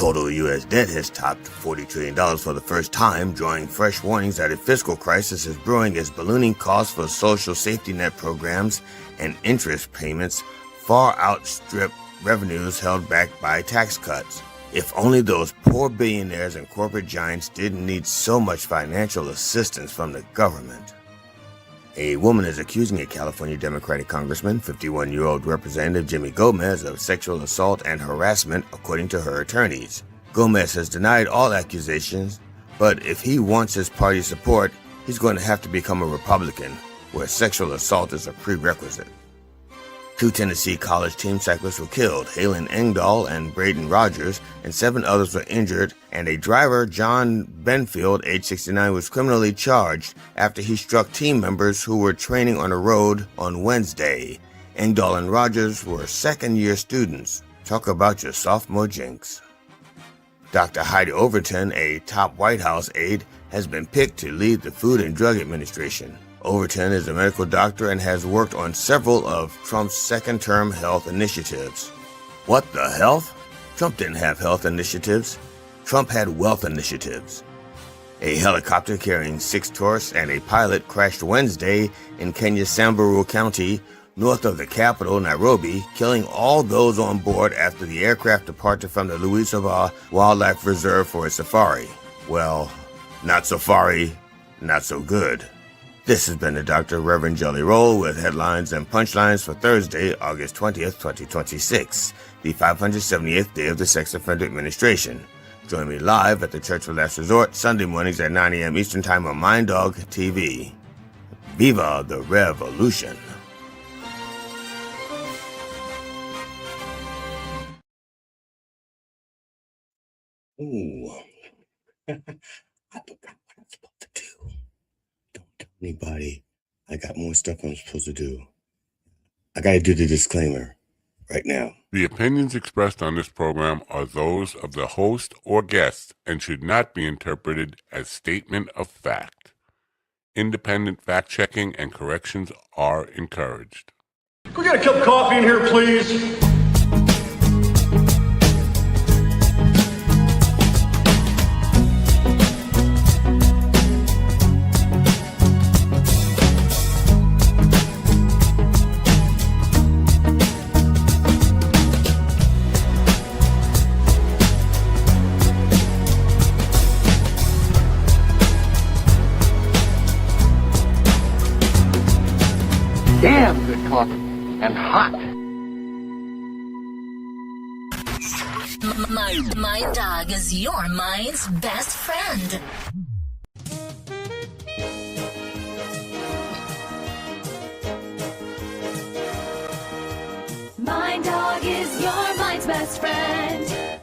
Total U.S. debt has topped $40 trillion for the first time, drawing fresh warnings that a fiscal crisis is brewing as ballooning costs for social safety net programs and interest payments far outstrip revenues held back by tax cuts. If only those poor billionaires and corporate giants didn't need so much financial assistance from the government. A woman is accusing a California Democratic Congressman, 51-year-old Representative Jimmy Gomez, of sexual assault and harassment, according to her attorneys. Gomez has denied all accusations, but if he wants his party's support, he's going to have to become a Republican, where sexual assault is a prerequisite. 2 Tennessee college team cyclists were killed, Halen Engdahl and Braden Rogers, and 7 others were injured, and a driver, John Benfield, age 69, was criminally charged after he struck team members who were training on a road on Wednesday. Engdahl and Rogers were second-year students. Talk about your sophomore jinx. Dr. Heidi Overton, a top White House aide, has been picked to lead the Food and Drug Administration. Overton is a medical doctor and has worked on several of Trump's second-term health initiatives. What the health? Trump didn't have health initiatives. Trump had wealth initiatives. A helicopter carrying 6 tourists and a pilot crashed Wednesday in Kenya's Samburu County, north of the capital, Nairobi, killing all those on board after the aircraft departed from the Luisova Wildlife Reserve for a safari. Well, not safari, not so good. This has been the Dr. Reverend Jelly Roll with headlines and punchlines for Thursday, August 20th, 2026, the 578th day of the Sex Offender Administration. Join me live at the Church of Last Resort, Sunday mornings at 9 a.m. Eastern Time on MindDog TV. Viva the Revolution! Ooh. I forgot what I'm supposed to do. Don't tell anybody. I got more stuff I'm supposed to do. I gotta do the disclaimer right now. The opinions expressed on this program are those of the host or guest and should not be interpreted as statement of fact. Independent fact-checking and corrections are encouraged. Can we get a cup of coffee in here, please? Damn good coffee and hot. My dog is your mind's best friend. My dog is your mind's best friend.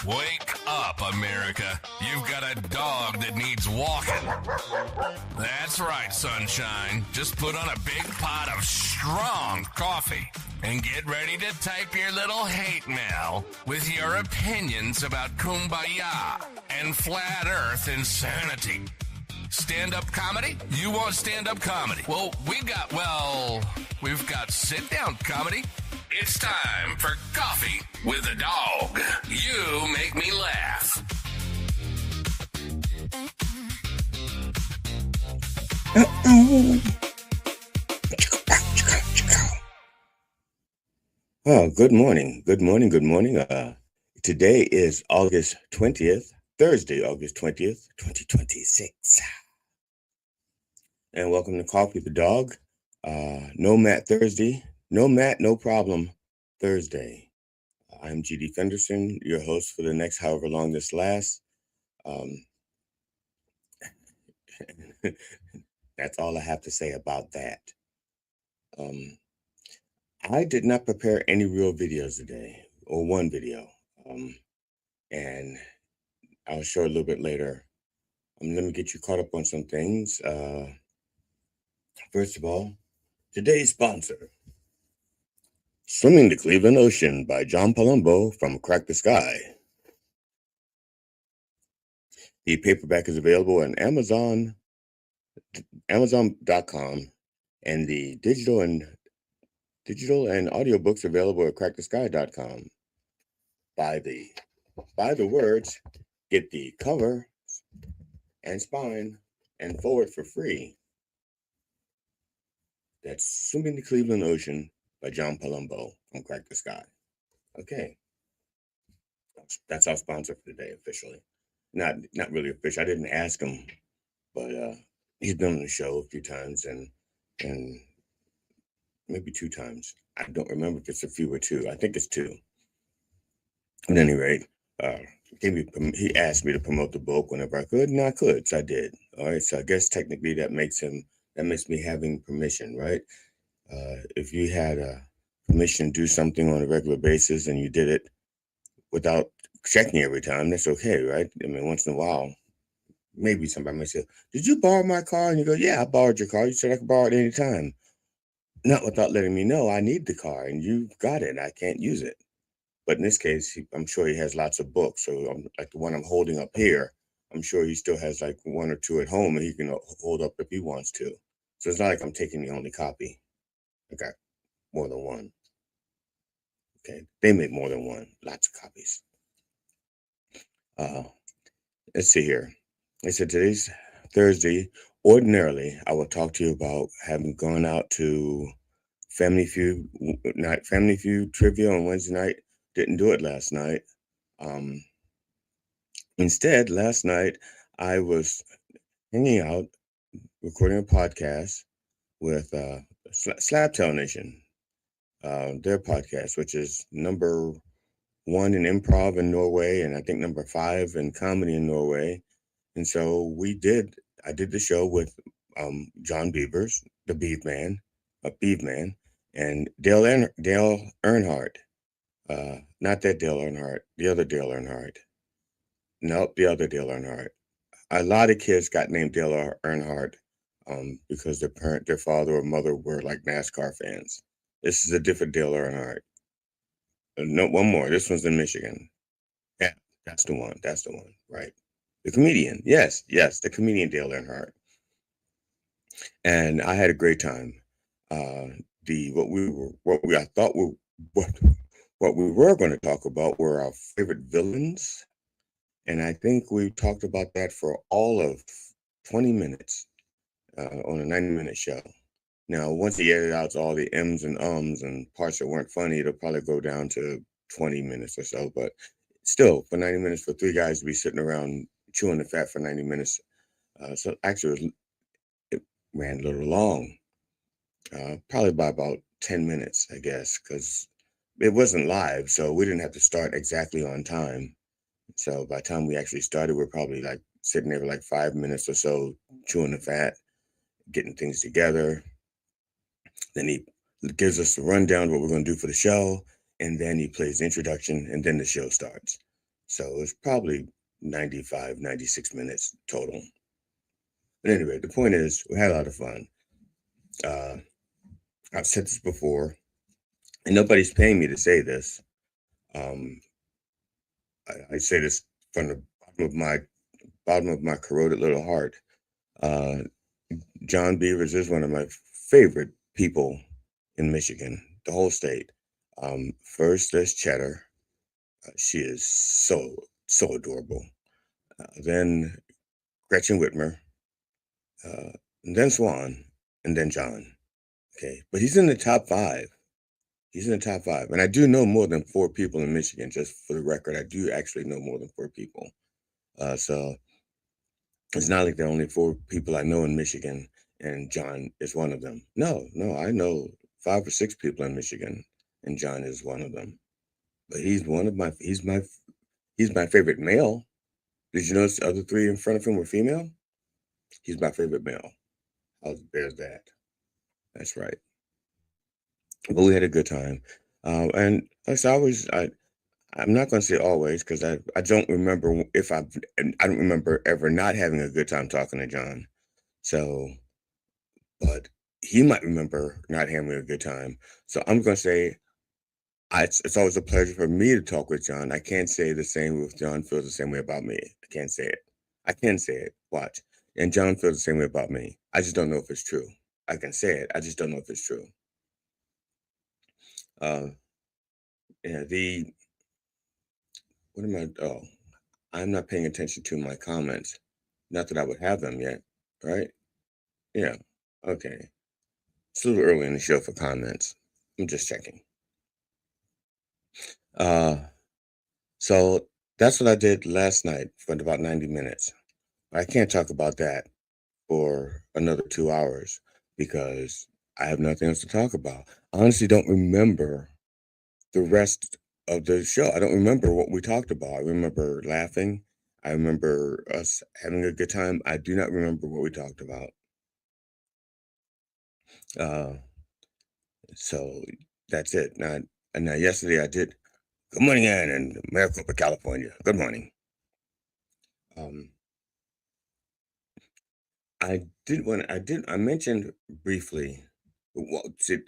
Wake up, America. You've got a dog that needs walking. That's right, sunshine. Just put on a big pot of strong coffee and get ready to type your little hate mail with your opinions about kumbaya and flat earth insanity. Stand-up comedy? You want stand-up comedy? Well, we've got sit-down comedy. It's time for Coffee with a Dog. You make me laugh. Oh, good morning. Today is August 20th, Thursday, August 20th, 2026. And welcome to Coffee with the Dog. No Matt Thursday. No Matt, no problem Thursday. I'm GD Fenderson, your host for the next however long this lasts. That's all I have to say about that. I did not prepare any real videos today, or one video. And I'll show a little bit later. Let me get you caught up on some things. First of all, today's sponsor. Swimming the Cleveland Ocean by John Palumbo from Crack the Sky. The paperback is available on Amazon.com, and the digital and audiobooks available at crackthesky.com. by the words, get the cover and spine and forward for free. That's Swimming the Cleveland Ocean by John Palumbo from Crack the Sky. Okay. That's our sponsor for today, officially. Not really official. I didn't ask him, but he's been on the show a few times and maybe 2 times. I don't remember if it's a few or two. I think it's 2. At any rate, he asked me to promote the book whenever I could, and I could, so I did. All right, so I guess technically that makes me having permission, right? If you had permission to do something on a regular basis and you did it without checking every time, that's okay, right? I mean, once in a while, maybe somebody might say, "Did you borrow my car?" And you go, "Yeah, I borrowed your car. You said I could borrow it anytime." Not without letting me know I need the car and you got it. I can't use it. But in this case, I'm sure he has lots of books. So like the one I'm holding up here, I'm sure he still has like 1 or 2 at home and he can hold up if he wants to. So it's not like I'm taking the only copy. I got more than one. Okay, they make more than one. Lots of copies. Let's see here. I said today's Thursday. Ordinarily, I will talk to you about having gone out to Family Feud trivia on Wednesday night. Didn't do it last night. Instead, last night I was hanging out, recording a podcast with Slaptail Nation, their podcast, which is number 1 in improv in Norway, and I think number 5 in comedy in Norway. And so I did the show with John Beavers, the Beeve Man, and Dale Earnhardt. Not that Dale Earnhardt, the other Dale Earnhardt. Nope, the other Dale Earnhardt. A lot of kids got named Dale Earnhardt because their father or mother were like NASCAR fans. This is a different Dale Earnhardt. No, one more. This one's in Michigan. Yeah, that's the one. That's the one. Right. The comedian. Yes, the comedian Dale Earnhardt. And I had a great time. What we were going to talk about were our favorite villains, and I think we talked about that for all of 20 minutes on a 90-minute show. Now, once he edited out all the M's and ums and parts that weren't funny, it'll probably go down to 20 minutes or so. But still, for 90 minutes, for 3 guys to be sitting around chewing the fat for 90 minutes, so actually it ran a little long. Probably by about 10 minutes, I guess, because it wasn't live, so we didn't have to start exactly on time. So by the time we actually started, we're probably like sitting there for like 5 minutes or so, chewing the fat, getting things together. Then he gives us the rundown of what we're going to do for the show, and then he plays the introduction, and then the show starts. So it's probably 95, 96 minutes total. But anyway, the point is, we had a lot of fun. I've said this before, and nobody's paying me to say this. I say this from the bottom of my corroded little heart. John Beavers is one of my favorite people in Michigan, the whole state. First, there's Cheddar. She is so adorable. Then Gretchen Whitmer. And then Swan, and then John. Okay, but he's in the top 5. He's in the top 5. And I do know more than 4 people in Michigan, just for the record. I do actually know more than 4 people. So it's not like there are only 4 people I know in Michigan, and John is one of them. No, I know 5 or 6 people in Michigan, and John is one of them. But he's my favorite male. Did you notice the other 3 in front of him were female? He's my favorite male. There's that. That's right. But we had a good time. And as I'm not going to say always, because I don't remember I don't remember ever not having a good time talking to John. So, but he might remember not having a good time. So I'm going to say it's always a pleasure for me to talk with John. I can't say the same if John feels the same way about me. I can't say it. I can say it. Watch. And John feels the same way about me. I just don't know if it's true. I can say it. I just don't know if it's true. Yeah, what am I? Oh, I'm not paying attention to my comments. Not that I would have them yet, right? Yeah. Okay. It's a little early in the show for comments. I'm just checking. Uh, so that's what I did last night for about 90 minutes. I can't talk about that for another 2 hours because I have nothing else to talk about. I honestly don't remember the rest of the show. I don't remember what we talked about. I remember laughing. I remember us having a good time. I do not remember what we talked about. Uh, so that's it. Now yesterday I did. Good morning, Ann, in Maricopa, California. Good morning. Um, I mentioned briefly. Well,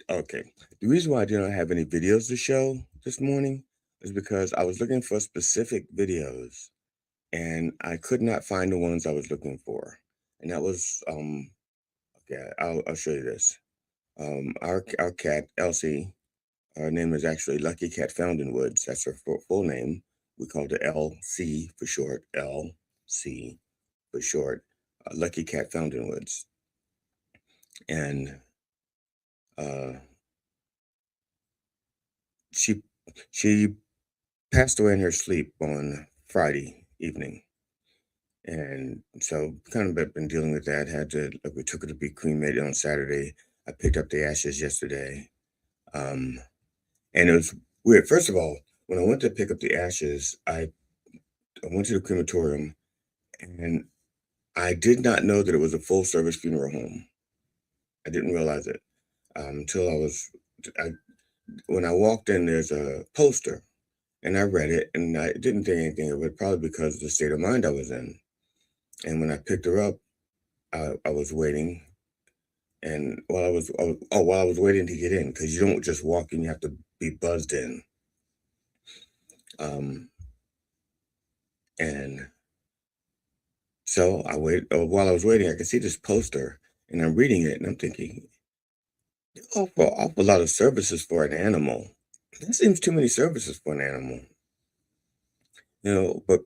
okay. The reason why I did not have any videos to show this morning is because I was looking for specific videos and I could not find the ones I was looking for. And that was okay, I'll show you this. Our cat, Elsie, her name is actually Lucky Cat Found in Woods. That's her full name. We called her LC for short. LC for short. Lucky Cat Found in Woods. And uh, she she passed away in her sleep on Friday evening. And so kind of been dealing with that. We took her to be cremated on Saturday. I picked up the ashes yesterday. Um, and it was weird. First of all, when I went to pick up the ashes, I went to the crematorium and I did not know that it was a full service funeral home. I didn't realize it until I, when I walked in, there's a poster and I read it and I didn't think anything of it, probably because of the state of mind I was in. And when I picked her up, I was waiting. And while I was waiting to get in, because you don't just walk in, you have to be buzzed in. Um, and so while I was waiting, I could see this poster and I'm reading it and I'm thinking, awful lot of services for an animal. That seems too many services for an animal. But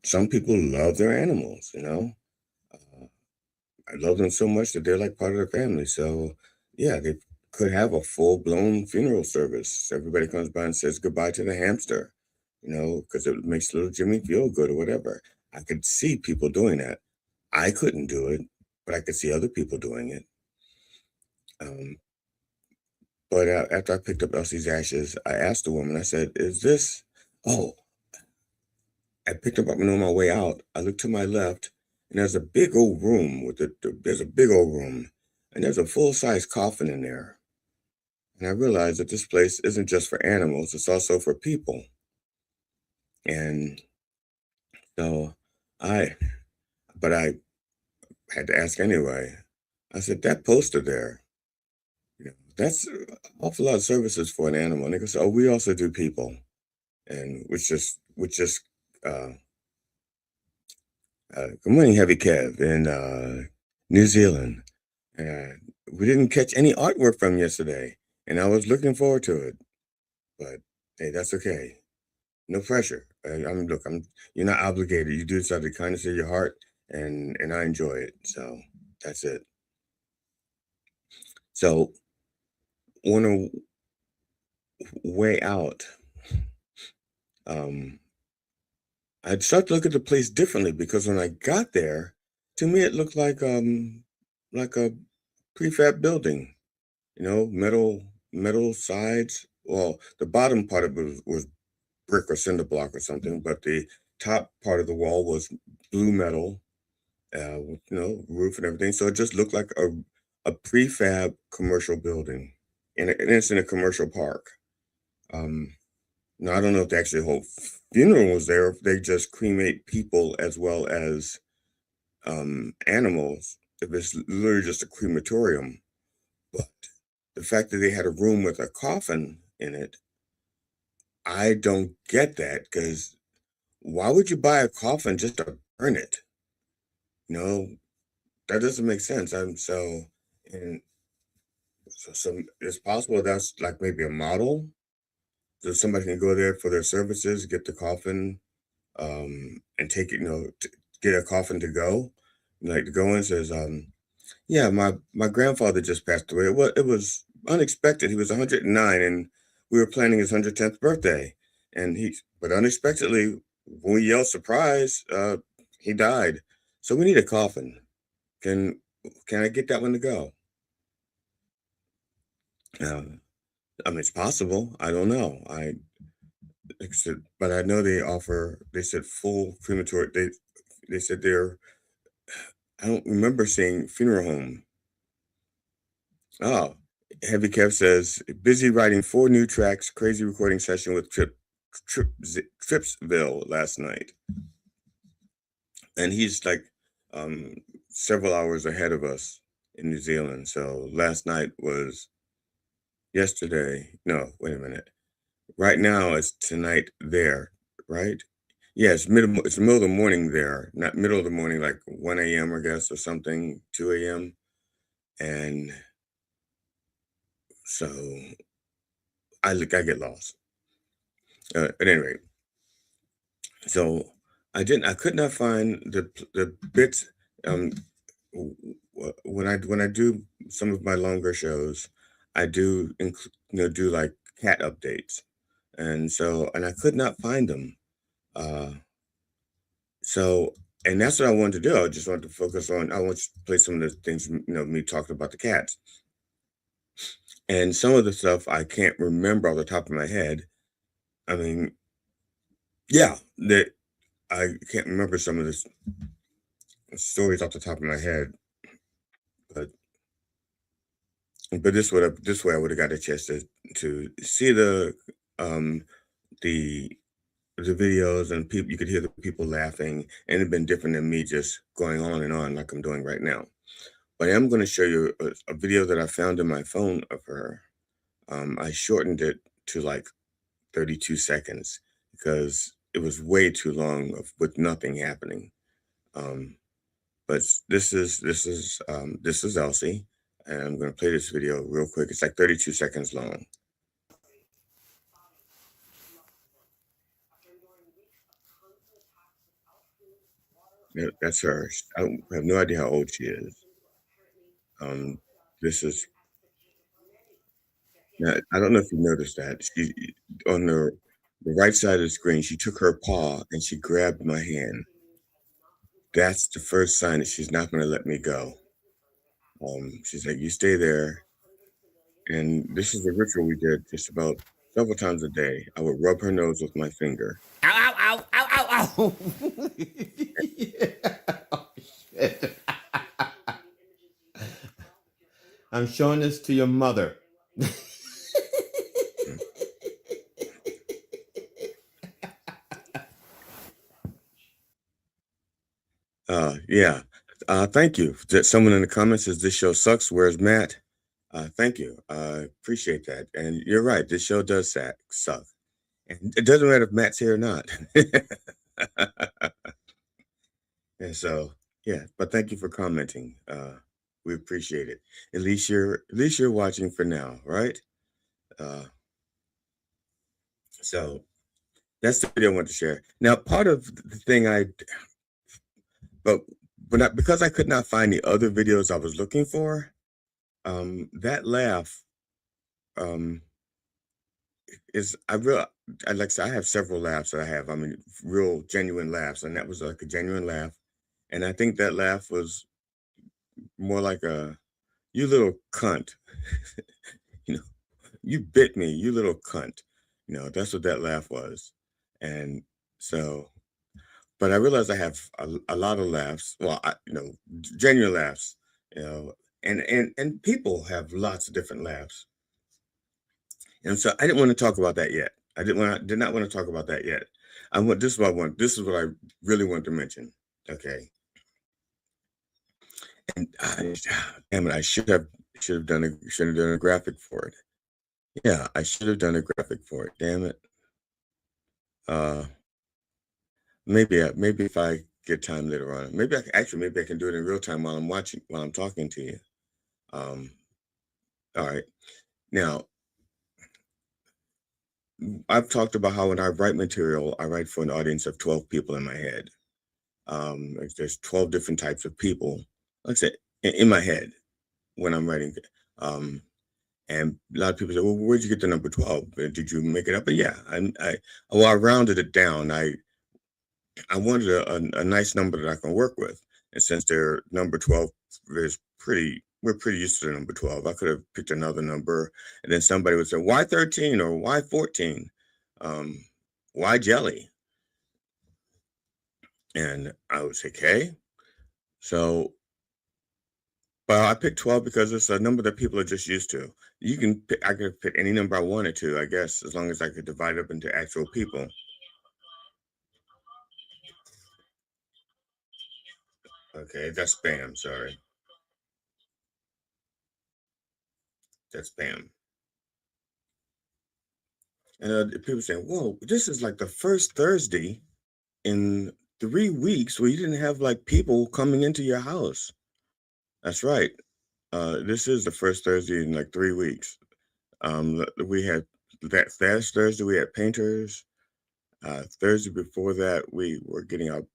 some people love their animals, Uh, I love them so much that they're like part of the family. So, yeah, they could have a full blown funeral service. Everybody comes by and says goodbye to the hamster, because it makes little Jimmy feel good or whatever. I could see people doing that. I couldn't do it, but I could see other people doing it. Um, but after I picked up Elsie's ashes, I asked the woman, I said, Is this? Oh, I picked up on my way out. I looked to my left, and there's a big old room there's a big old room, and there's a full-size coffin in there. And I realized that this place isn't just for animals, it's also for people. And so I, but I had to ask anyway. I said, that poster there, that's an awful lot of services for an animal. And they go, oh, we also do people. And which just, uh, good morning, Heavy Kev in New Zealand. We didn't catch any artwork from yesterday, and I was looking forward to it. But hey, that's okay. No pressure. You're not obligated. You do this out of the kindness of your heart, and I enjoy it. So that's it. So on a way out, um, I'd start to look at the place differently because when I got there, to me it looked like a prefab building. Metal sides. Well, the bottom part of it was brick or cinder block or something, but the top part of the wall was blue metal, with, roof and everything. So it just looked like a prefab commercial building, and it's in a commercial park. Um, Now I don't know if the actual whole funeral was there, if they just cremate people as well as animals. If it's literally just a crematorium, but the fact that they had a room with a coffin in it, I don't get that because why would you buy a coffin just to burn it? No, that doesn't make sense. And so it's possible that's like maybe a model. so somebody can go there for their services, get the coffin, and take it, get a coffin to go. Like to go in says, yeah, my grandfather just passed away. It was unexpected. He was 109, and we were planning his 110th birthday, and but unexpectedly, when we yelled surprise, he died. So we need a coffin. Can can I get that one to go? Uh, I mean, it's possible. I don't know. Like I said, but I know they offer. They said full crematory. They said they're. I don't remember seeing funeral home. Oh, Heavy Kev says busy writing 4 new tracks. Crazy recording session with Tripsville last night, and he's like um, several hours ahead of us in New Zealand. So last night was yesterday. No, wait a minute. Right now it's tonight there, right? Yeah, it's the middle of the morning there, not middle of the morning, like 1 a.m. I guess or something, 2 a.m. And so I get lost. At any rate, so I could not find the bits. Um, when I do some of my longer shows, I do do like cat updates, and I could not find them. Uh, So, and that's what I wanted to do. I just wanted to focus on, I want to play some of the things, me talking about the cats. And some of the stuff I can't remember off the top of my head. I mean, yeah, that I can't remember some of the stories off the top of my head, but this way I would have got a chance to see um the the videos and people, you could hear the people laughing, and it'd been different than me just going on and on like I'm doing right now. But I am going to show you a video that I found in my phone of her. I shortened it to like 32 seconds because it was way too long with nothing happening. Um, but this is Elsie, and I'm going to play this video real quick. It's like 32 seconds long. Yeah, that's her. I have no idea how old she is. Um, this is Now, I don't know if you noticed that. She on the right side of the screen, she took her paw and she grabbed my hand. That's the first sign that she's not going to let me go. She's like, "You stay there." And this is a ritual we did just about several times a day. I would rub her nose with my finger. Ow, ow, ow, ow, ow, ow. Oh, shit. I'm showing this to your mother. Yeah. Thank you. Someone in the comments says this show sucks. Where's Matt? Thank you. Appreciate that. And you're right. This show does suck. And it doesn't matter if Matt's here or not. And so, yeah, but thank you for commenting. We appreciate it. At least you're watching for now, right? Uh, so that's the video I want to share. Now, part of the thing but because I could not find the other videos I was looking for, that laugh, um, is like I said, I have several laughs that I have. I mean, real genuine laughs, and that was like a genuine laugh. And I think that laugh was more like "you little cunt," you know, "you bit me, you little cunt." That's what that laugh was. And so, but I realized I have a lot of laughs. Well, genuine laughs. And people have lots of different laughs. And so I didn't want to talk about that yet. Did not want to talk about that yet. This is what I want. This is what I really want to mention. Okay. And damn it, I should have done a graphic for it. Yeah, I should have done a graphic for it. Damn it. Maybe if I get time later on, maybe I can do it in real time while I'm talking to you. All right. Now, I've talked about how when I write material, I write for an audience of 12 people in my head. There's 12 different types of people, like I said, in my head when I'm writing. Um, and a lot of people say, "Well, where'd you get the number 12? Did you make it up?" But yeah, I rounded it down. I wanted a nice number that I can work with, and since their number 12 is we're pretty used to the number 12. I could have picked another number, and then somebody would say, "Why 13 or why 14? Um, why jelly?" And I would say, "Okay." So, but I picked 12 because it's a number that people are just used to. I could pick any number I wanted to, I guess, as long as I could divide it up into actual people. Okay, that's spam. Sorry, that's spam. And people saying, "Whoa, this is like the first Thursday in 3 weeks where you didn't have like people coming into your house." That's right. This is the first Thursday in like 3 weeks. We had that last Thursday we had painters. Thursday before that we were getting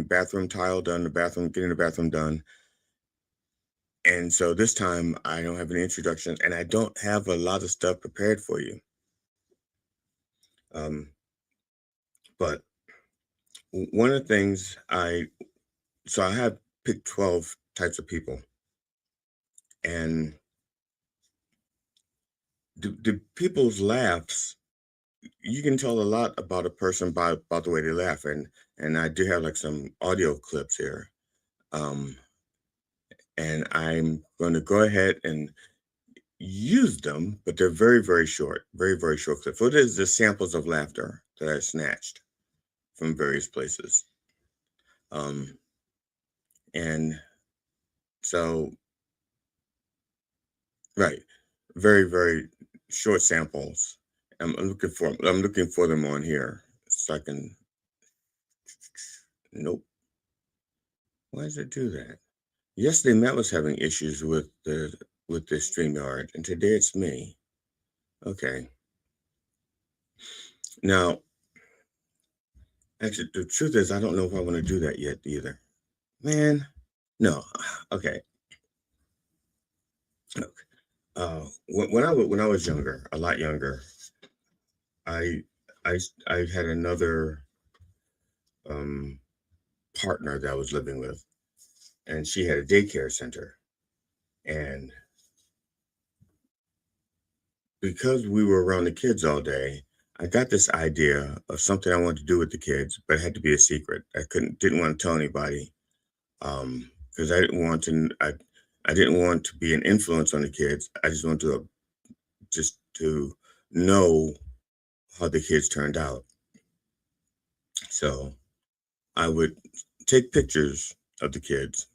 bathroom tile done, getting the bathroom done. And so this time I don't have any introductions and I don't have a lot of stuff prepared for you. Um, but one of the things I have picked 12 types of people, and the people's laughs, you can tell a lot about a person by about the way they laugh, and I do have like some audio clips here, um, and I'm going to go ahead and use them, but they're very very short clips. So it is the samples of laughter that I snatched from various places, um, and so right. Very, very short samples. I'm looking for them on here. So I can nope. Why does it do that? Yesterday Matt was having issues with the StreamYard, and today it's me. Okay. Now, actually the truth is I don't know if I want to do that yet either. Man, no. Okay. Okay. When I was younger, a lot younger, I I had another um partner that I was living with, and she had a daycare center. And because we were around the kids all day, I got this idea of something I wanted to do with the kids, but it had to be a secret. Didn't want to tell anybody, because I didn't want to be an influence on the kids. I just wanted just to know how the kids turned out. So I would take pictures of the kids,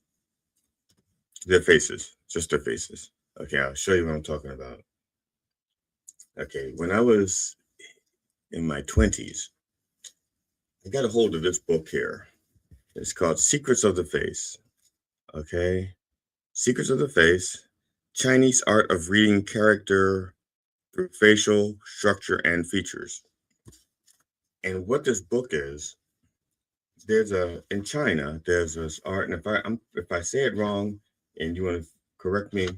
their faces, just their faces. Okay, I'll show you what I'm talking about. Okay, when I was in my 20s, I got a hold of this book here. It's called Secrets of the Face. Okay, Secrets of the Face, Chinese Art of Reading Character Through Facial Structure and Features. And what this book is, in China, there's this art, and if I say it wrong and you want to correct me,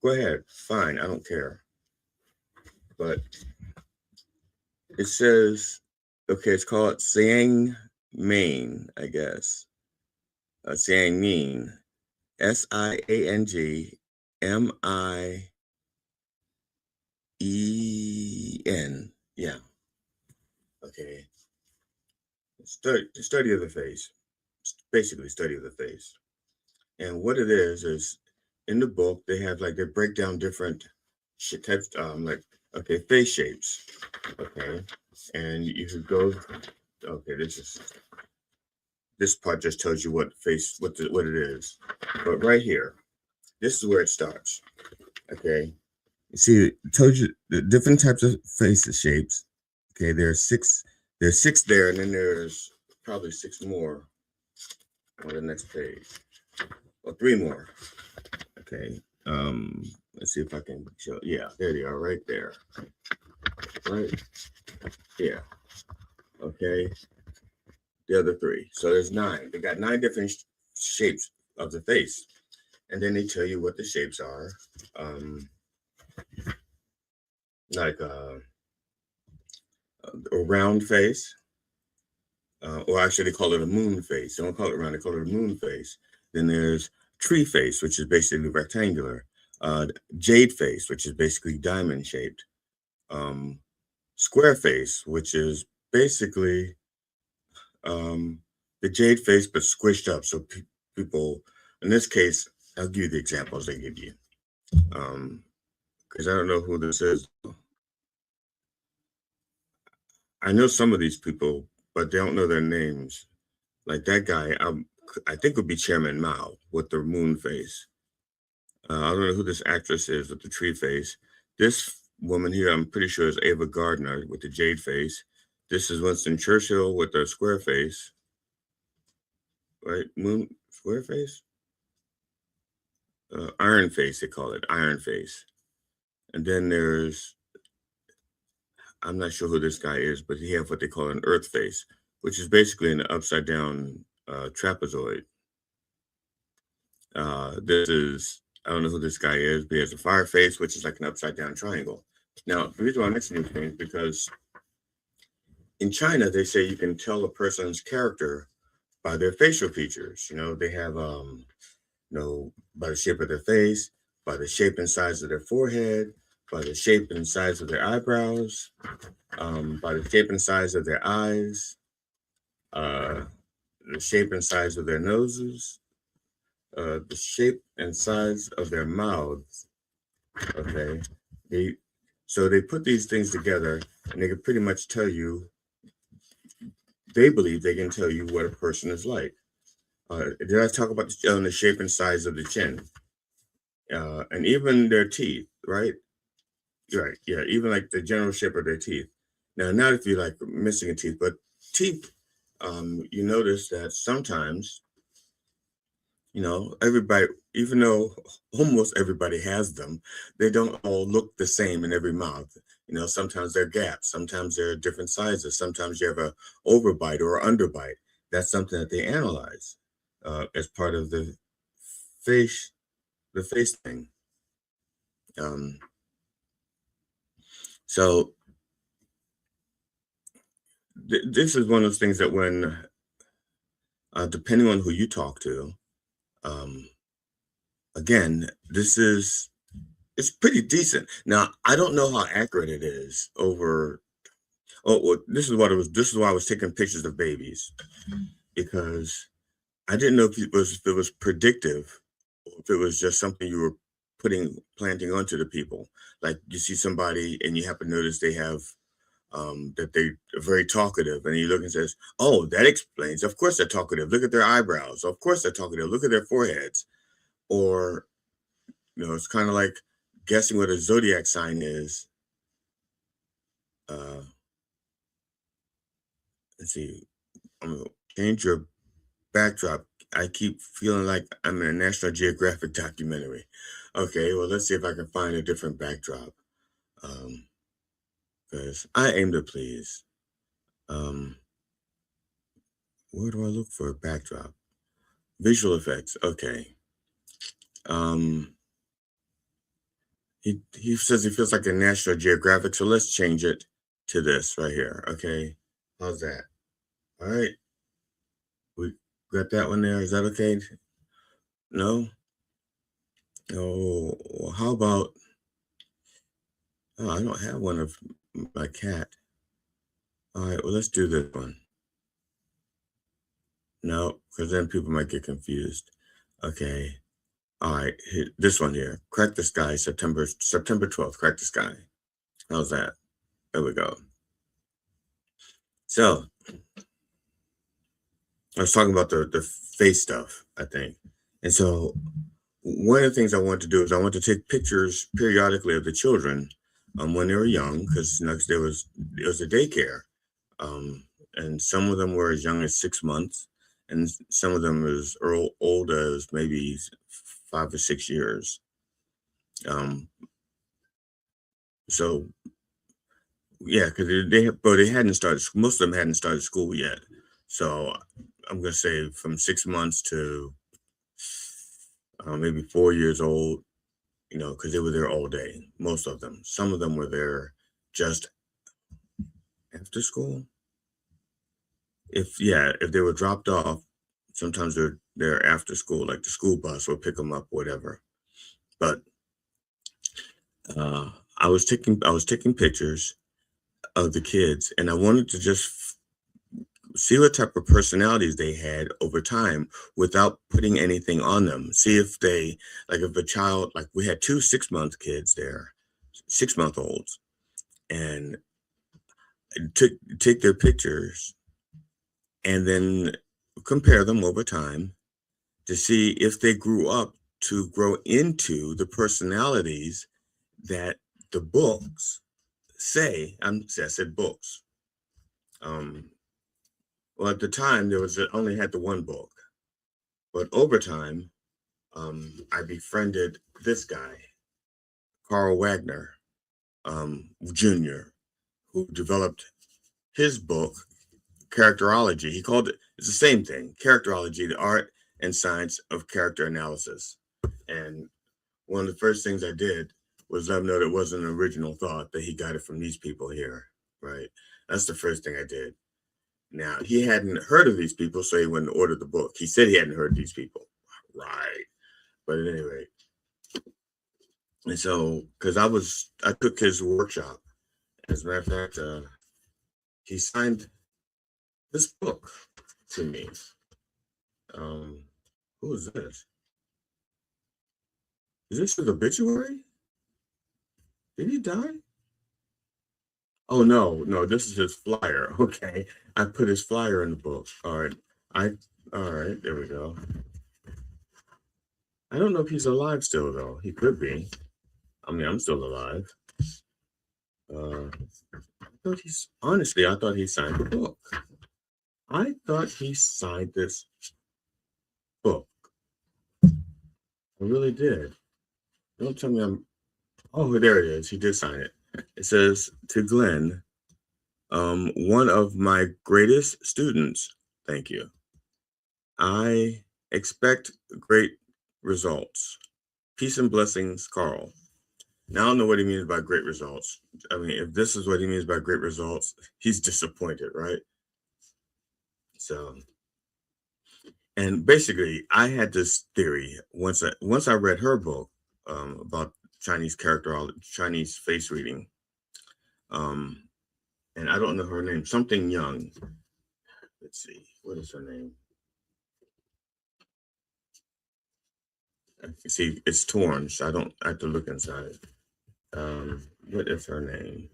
go ahead, fine, I don't care. But it says, okay, it's called Siang Main, I guess. Siang Mean, SIANGMIEN. Yeah. Okay. The study of the face. Basically, study of the face. And what it is in the book they break down different types, okay, face shapes. Okay, and you could go. Okay, this part just tells you what it is. But right here, this is where it starts. Okay, you see, it tells you the different types of faces shapes. Okay, there's six there, and then there's probably six more on the next page, or three more. Okay, let's see if I can show. Yeah, there they are, right there. right? Yeah. Okay. The other three. So there's 9. They got 9 different shapes of the face. And then they tell you what the shapes are. Like a round face. Or actually, they call it a moon face. They don't call it round, they call it a moon face. Then there's tree face, which is basically rectangular. Jade face, which is basically diamond shaped. Square face, which is basically the jade face, but squished up. So people, in this case, I'll give you the examples they give you. Because I don't know who this is. I know some of these people, but they don't know their names. Like that guy, I think would be Chairman Mao with the moon face. I don't know who this actress is with the tree face. This woman here, I'm pretty sure is Ava Gardner with the jade face. This is Winston Churchill with the square face. Right? Moon square face? Iron face, they call it. Iron face. And then there's, I'm not sure who this guy is, but he has what they call an earth face, which is basically an upside down trapezoid. This is, I don't know who this guy is, but he has a fire face, which is like an upside down triangle. Now, the reason why I'm mentioning these things because in China, they say you can tell a person's character by their facial features. You know, they have, by the shape of their face, by the shape and size of their forehead, by the shape and size of their eyebrows, by the shape and size of their eyes, the shape and size of their noses, the shape and size of their mouths. Okay, so they put these things together, and they can pretty much tell you. They believe they can tell you what a person is like. Did I talk about the shape and size of the chin, and even their teeth? Right, right, yeah, even like the general shape of their teeth. Now, not if you like missing a tooth, but teeth. You notice that sometimes everybody, even though almost everybody has them, they don't all look the same in every mouth. Sometimes they're gaps, sometimes they're different sizes, sometimes you have a overbite or underbite. That's something that they analyze as part of face, the face thing. Um, so this is one of those things that when, depending on who you talk to, um, again, it's pretty decent. Now, I don't know how accurate it is over. Oh, well, this is what it was. This is why I was taking pictures of babies because I didn't know if it was predictive, or if it was just something you were planting onto the people. Like you see somebody and you happen to notice they have that they are very talkative, and you look and says, "Oh, that explains. Of course they're talkative. Look at their eyebrows. Of course they're talkative. Look at their foreheads." Or it's kind of like guessing what a zodiac sign is. Uh, let's see. I'm gonna change your backdrop. I keep feeling like I'm in a National Geographic documentary. Okay, well, let's see if I can find a different backdrop. Because I aim to please. Um, where do I look for a backdrop? Visual effects. Okay. Um, he says he feels like a National Geographic, so let's change it to this right here. Okay, how's that? All right, we got that one there. Is that okay? No. Oh, well, how about? Oh, I don't have one of my cat. All right, well, let's do this one. No, because then people might get confused. Okay. All right, this one here. Crack the Sky, September 12th. Crack the Sky. How's that? There we go. So I was talking about the face stuff, I think. And so one of the things I wanted to do is I wanted to take pictures periodically of the children when they were young, because it was a daycare. And some of them were as young as 6 months, and some of them as old as maybe 5 or 6 years. So Yeah, because they hadn't started. Most of them hadn't started school yet. So I'm gonna say from 6 months to maybe 4 years old. Because they were there all day. Most of them. Some of them were there just after school. If they were dropped off, sometimes they're there after school, like the school bus will pick them up, whatever. But I was taking pictures of the kids, and I wanted to just see what type of personalities they had over time without putting anything on them. See if they, like, if a child, like we had two 6-month kids there, 6-month olds, and take their pictures and then compare them over time to see if they grew up to grow into the personalities that the books say. I said books. Well, at the time only had the one book, but over time, I befriended this guy, Carl Wagner, Jr., who developed his book, Characterology. He called it's the same thing, Characterology, the art and science of character analysis. And one of the first things I did was let him know that it wasn't an original thought, that he got it from these people here, right? That's the first thing I did. Now, he hadn't heard of these people, so he wouldn't order the book. He said he hadn't heard of these people, right? But at any rate, and so, because I took his workshop. As a matter of fact, he signed this book to me. Who is this? Is this his obituary? Did he die? Oh no, this is his flyer. Okay. I put his flyer in the book. All right. All right, there we go. I don't know if he's alive still though. He could be. I mean, I'm still alive. I thought he signed the book. I thought he signed this book. I really did. Don't tell me oh, there it is. He did sign it. It says, to Glenn, one of my greatest students. Thank you. I expect great results. Peace and blessings, Carl. Now, I don't know what he means by great results. I mean, if this is what he means by great results, he's disappointed, right? So, and basically, I had this theory once I read her book about Chinese Chinese face reading. And I don't know her name, something Young. Let's see, what is her name? See, it's torn, so I have to look inside. What is her name?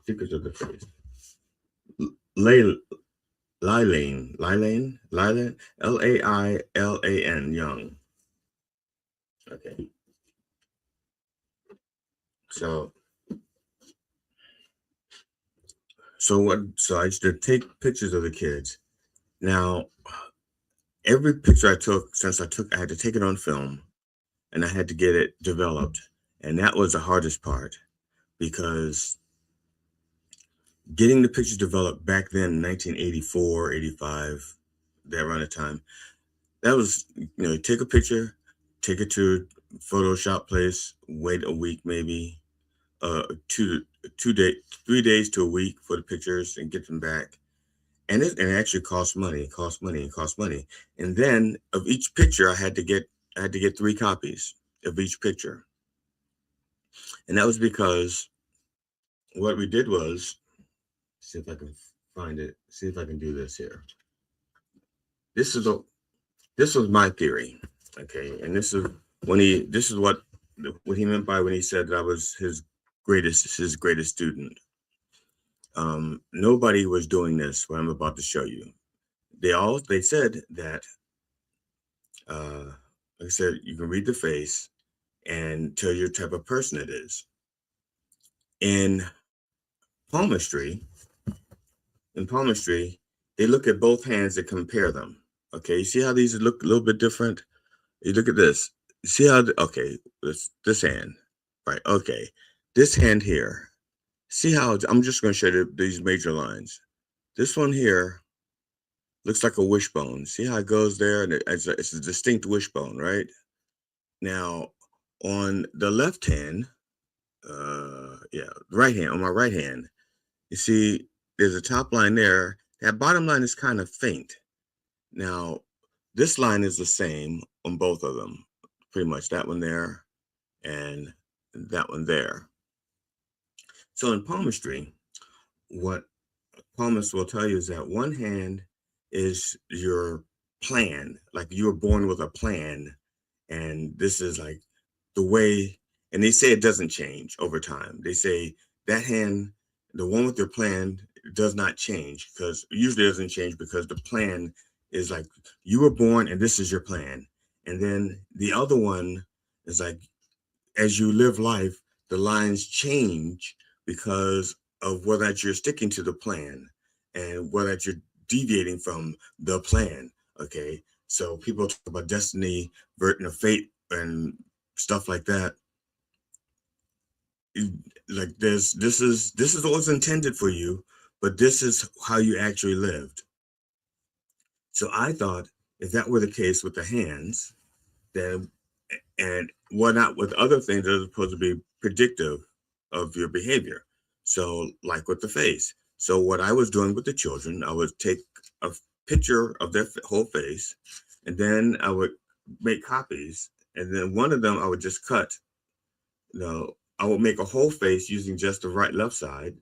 Secrets of the Face. Lailan, Lailan, Young. Okay. So I used to take pictures of the kids. Now, every picture I took, I had to take it on film, and I had to get it developed. And that was the hardest part, because getting the pictures developed back then, 1984, 85, that around the time, that was, take a picture, take it to Photoshop place, wait a week maybe, 3 days to a week for the pictures and get them back. And it actually costs money. And then of each picture, I had to get 3 copies of each picture. And that was because what we did was, see if I can find it. See if I can do this here. This was my theory, okay? And this is what he meant by when he said that I was his greatest student. Nobody was doing this, what I'm about to show you. They said that, like I said, you can read the face and tell your type of person it is. In palmistry, they look at both hands and compare them. Okay, you see how these look a little bit different? You look at this. See how, okay, this hand, right? Okay, this hand here. See how I'm just going to show you these major lines. This one here looks like a wishbone. See how it goes there, and it's a distinct wishbone, right? Now, on the left hand, yeah, right hand, on my right hand, you see there's a top line there. That bottom line is kind of faint. Now, this line is the same on both of them, pretty much that one there and that one there. So in palmistry, what palmists will tell you is that one hand is your plan, like you were born with a plan, and this is like the way, and they say it doesn't change over time. They say that hand, the one with your plan, does not change, because usually it doesn't change because the plan is like you were born and this is your plan. And then the other one is like as you live life, the lines change because of whether or not you're sticking to the plan and whether or not you're deviating from the plan. Okay. So people talk about destiny, fate, and stuff like that. Like this is what was intended for you, but this is how you actually lived. So I thought if that were the case with the hands, then and why not with other things that are supposed to be predictive of your behavior? So, like with the face. So, what I was doing with the children, I would take a picture of their whole face, and then I would make copies, and then one of them I would just cut. I would make a whole face using just the left side,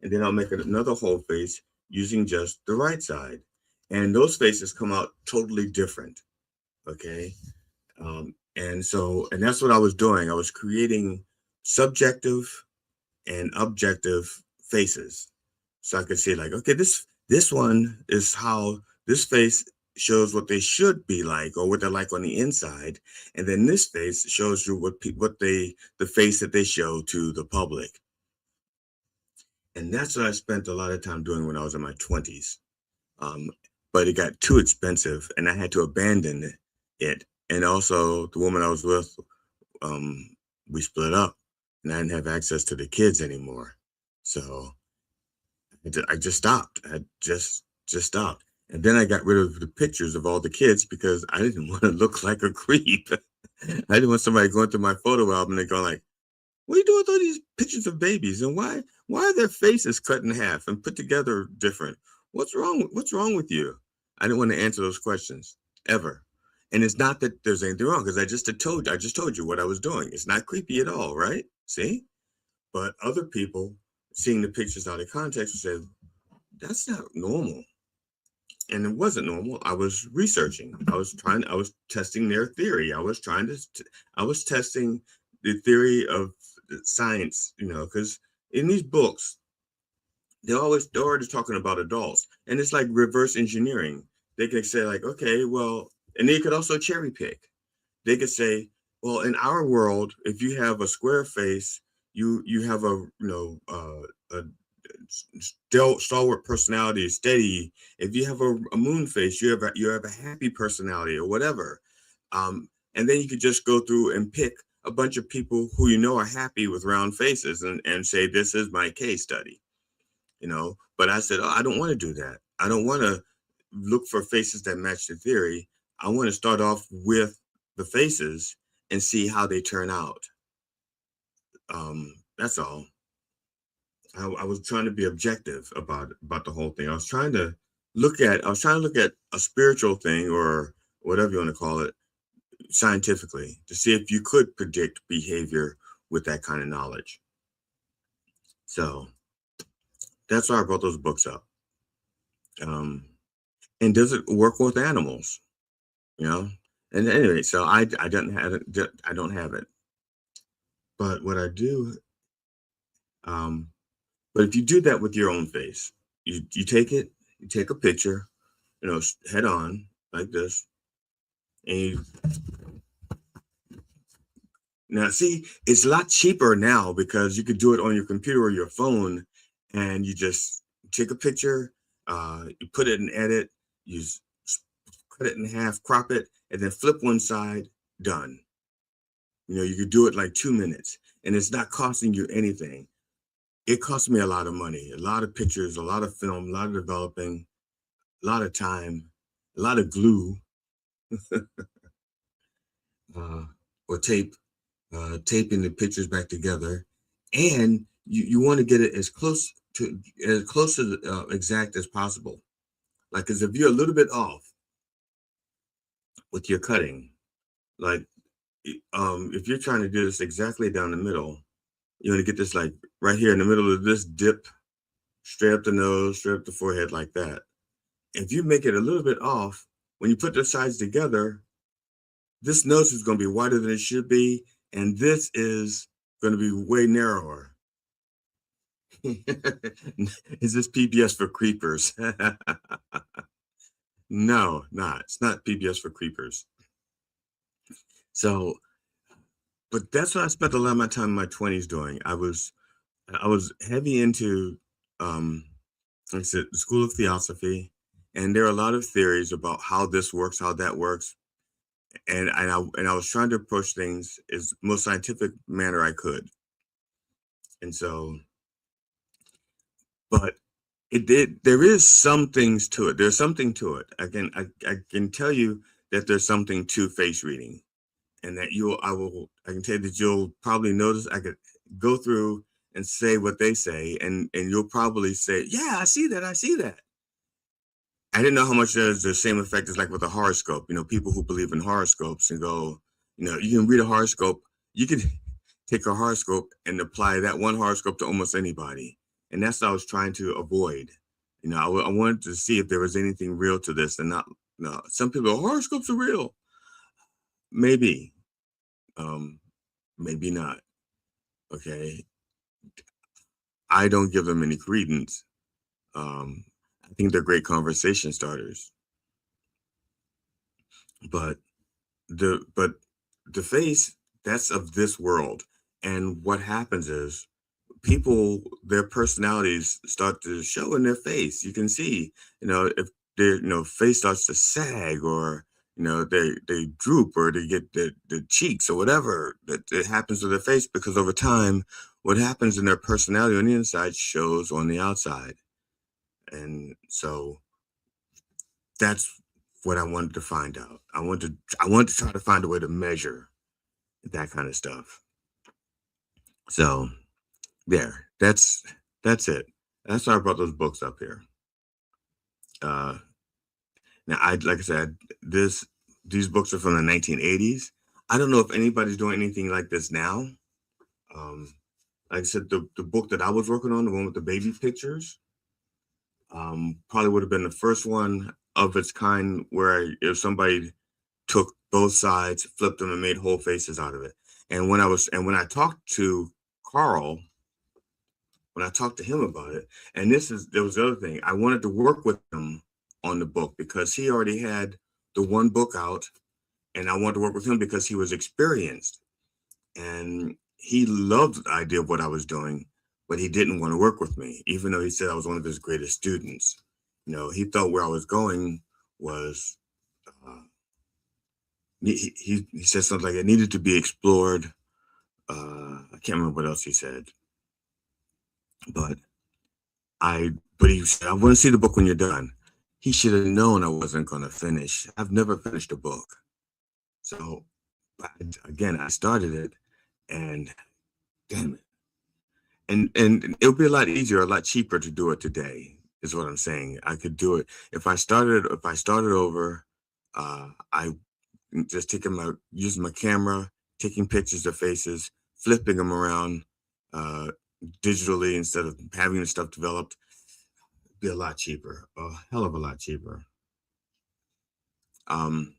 and then I'll make another whole face using just the right side, and those faces come out totally different. Okay. And that's what I was doing. I was creating subjective and objective faces. So I could say like, okay, this one is how this face shows what they should be like or what they're like on the inside. And then this face shows you the face that they show to the public. And that's what I spent a lot of time doing when I was in my 20s. But it got too expensive and I had to abandon it. And also, the woman I was with, we split up, and I didn't have access to the kids anymore. So I just stopped. I just stopped. And then I got rid of the pictures of all the kids because I didn't want to look like a creep. I didn't want somebody going through my photo album and going like, "What are you doing with all these pictures of babies? And why are their faces cut in half and put together different? What's wrong? What's wrong with you?" I didn't want to answer those questions ever. And it's not that there's anything wrong because I just told you what I was doing. It's not creepy at all, right? See? But other people seeing the pictures out of context said, that's not normal. And it wasn't normal. I was researching. I was testing their theory. I was testing the theory of science, because in these books, they're already talking about adults. And it's like reverse engineering. They could say, like, okay, well, and they could also cherry pick. They could say, well, in our world, if you have a square face, you have a stalwart personality, steady. If you have a moon face, you have a happy personality or whatever. And then you could just go through and pick a bunch of people who are happy with round faces and say, this is my case study. But I said, oh, I don't want to do that. I don't want to look for faces that match the theory. I want to start off with the faces and see how they turn out. That's all. I was trying to be objective about the whole thing. I was trying to look at a spiritual thing or whatever you want to call it scientifically to see if you could predict behavior with that kind of knowledge. So that's why I brought those books up. And does it work with animals? And anyway, so I don't have it. I don't have it. But what I do, but if you do that with your own face, you take a picture, head on like this, and now see, it's a lot cheaper now because you could do it on your computer or your phone, and you just take a picture, you put it in edit, cut it in half, crop it, and then flip one side, done. You could do it like 2 minutes, and it's not costing you anything. It cost me a lot of money, a lot of pictures, a lot of film, a lot of developing, a lot of time, a lot of glue, uh, or tape, taping the pictures back together. And you want to get it as close to exact as possible. Like, because if you're a little bit off with your cutting, like, if you're trying to do this exactly down the middle, you want to get this like right here in the middle of this dip, straight up the nose, straight up the forehead, like that. If you make it a little bit off, when you put the sides together, this nose is going to be wider than it should be, and this is going to be way narrower. Is this PBS for creepers? No, not. It's not PBS for creepers. So, but that's what I spent a lot of my time in my 20s doing. I was heavy into, like I said, the School of Theosophy, and there are a lot of theories about how this works, how that works, and I was trying to approach things as most scientific manner I could, and so, but it did. There is some things to it. There's something to it. I can tell you that there's something to face reading, and that I can tell you that you'll probably notice. I could go through and say what they say, and you'll probably say, yeah, I see that. I see that. I didn't know how much there's the same effect as like with a horoscope. People who believe in horoscopes and go, you can read a horoscope. You can take a horoscope and apply that one horoscope to almost anybody. And that's what I was trying to avoid. I wanted to see if there was anything real to this and not, no, some people, horoscopes are real. Maybe, maybe not. Okay. I don't give them any credence. I think they're great conversation starters. But the face, that's of this world. And what happens is people, their personalities start to show in their face. You can see, if their face starts to sag, or they droop, or they get the cheeks, or whatever that it happens to their face, because over time what happens in their personality on the inside shows on the outside. And so that's what I wanted to find out. I wanted to try to find a way to measure that kind of stuff. So there, that's it. That's why I brought those books up here. Now, like I said, these books are from the 1980s. I don't know if anybody's doing anything like this now. Like I said, the book that I was working on, the one with the baby pictures, probably would have been the first one of its kind where if somebody took both sides, flipped them, and made whole faces out of it. And when I talked to Carl, when I talked to him about it, and there was the other thing, I wanted to work with him on the book because he already had the one book out, and I wanted to work with him because he was experienced, and he loved the idea of what I was doing, but he didn't want to work with me, even though he said I was one of his greatest students. He thought where I was going was, he said something like it needed to be explored. I can't remember what else he said, but he said, I want to see the book when you're done. He should have known I wasn't going to finish. I've never finished a book. So again, I started it, and damn it. And it'll be a lot easier, a lot cheaper to do it today, is what I'm saying. I could do it. If I started over, I just using my camera, taking pictures of faces, flipping them around digitally instead of having the stuff developed, it'd be a lot cheaper, a hell of a lot cheaper. I'm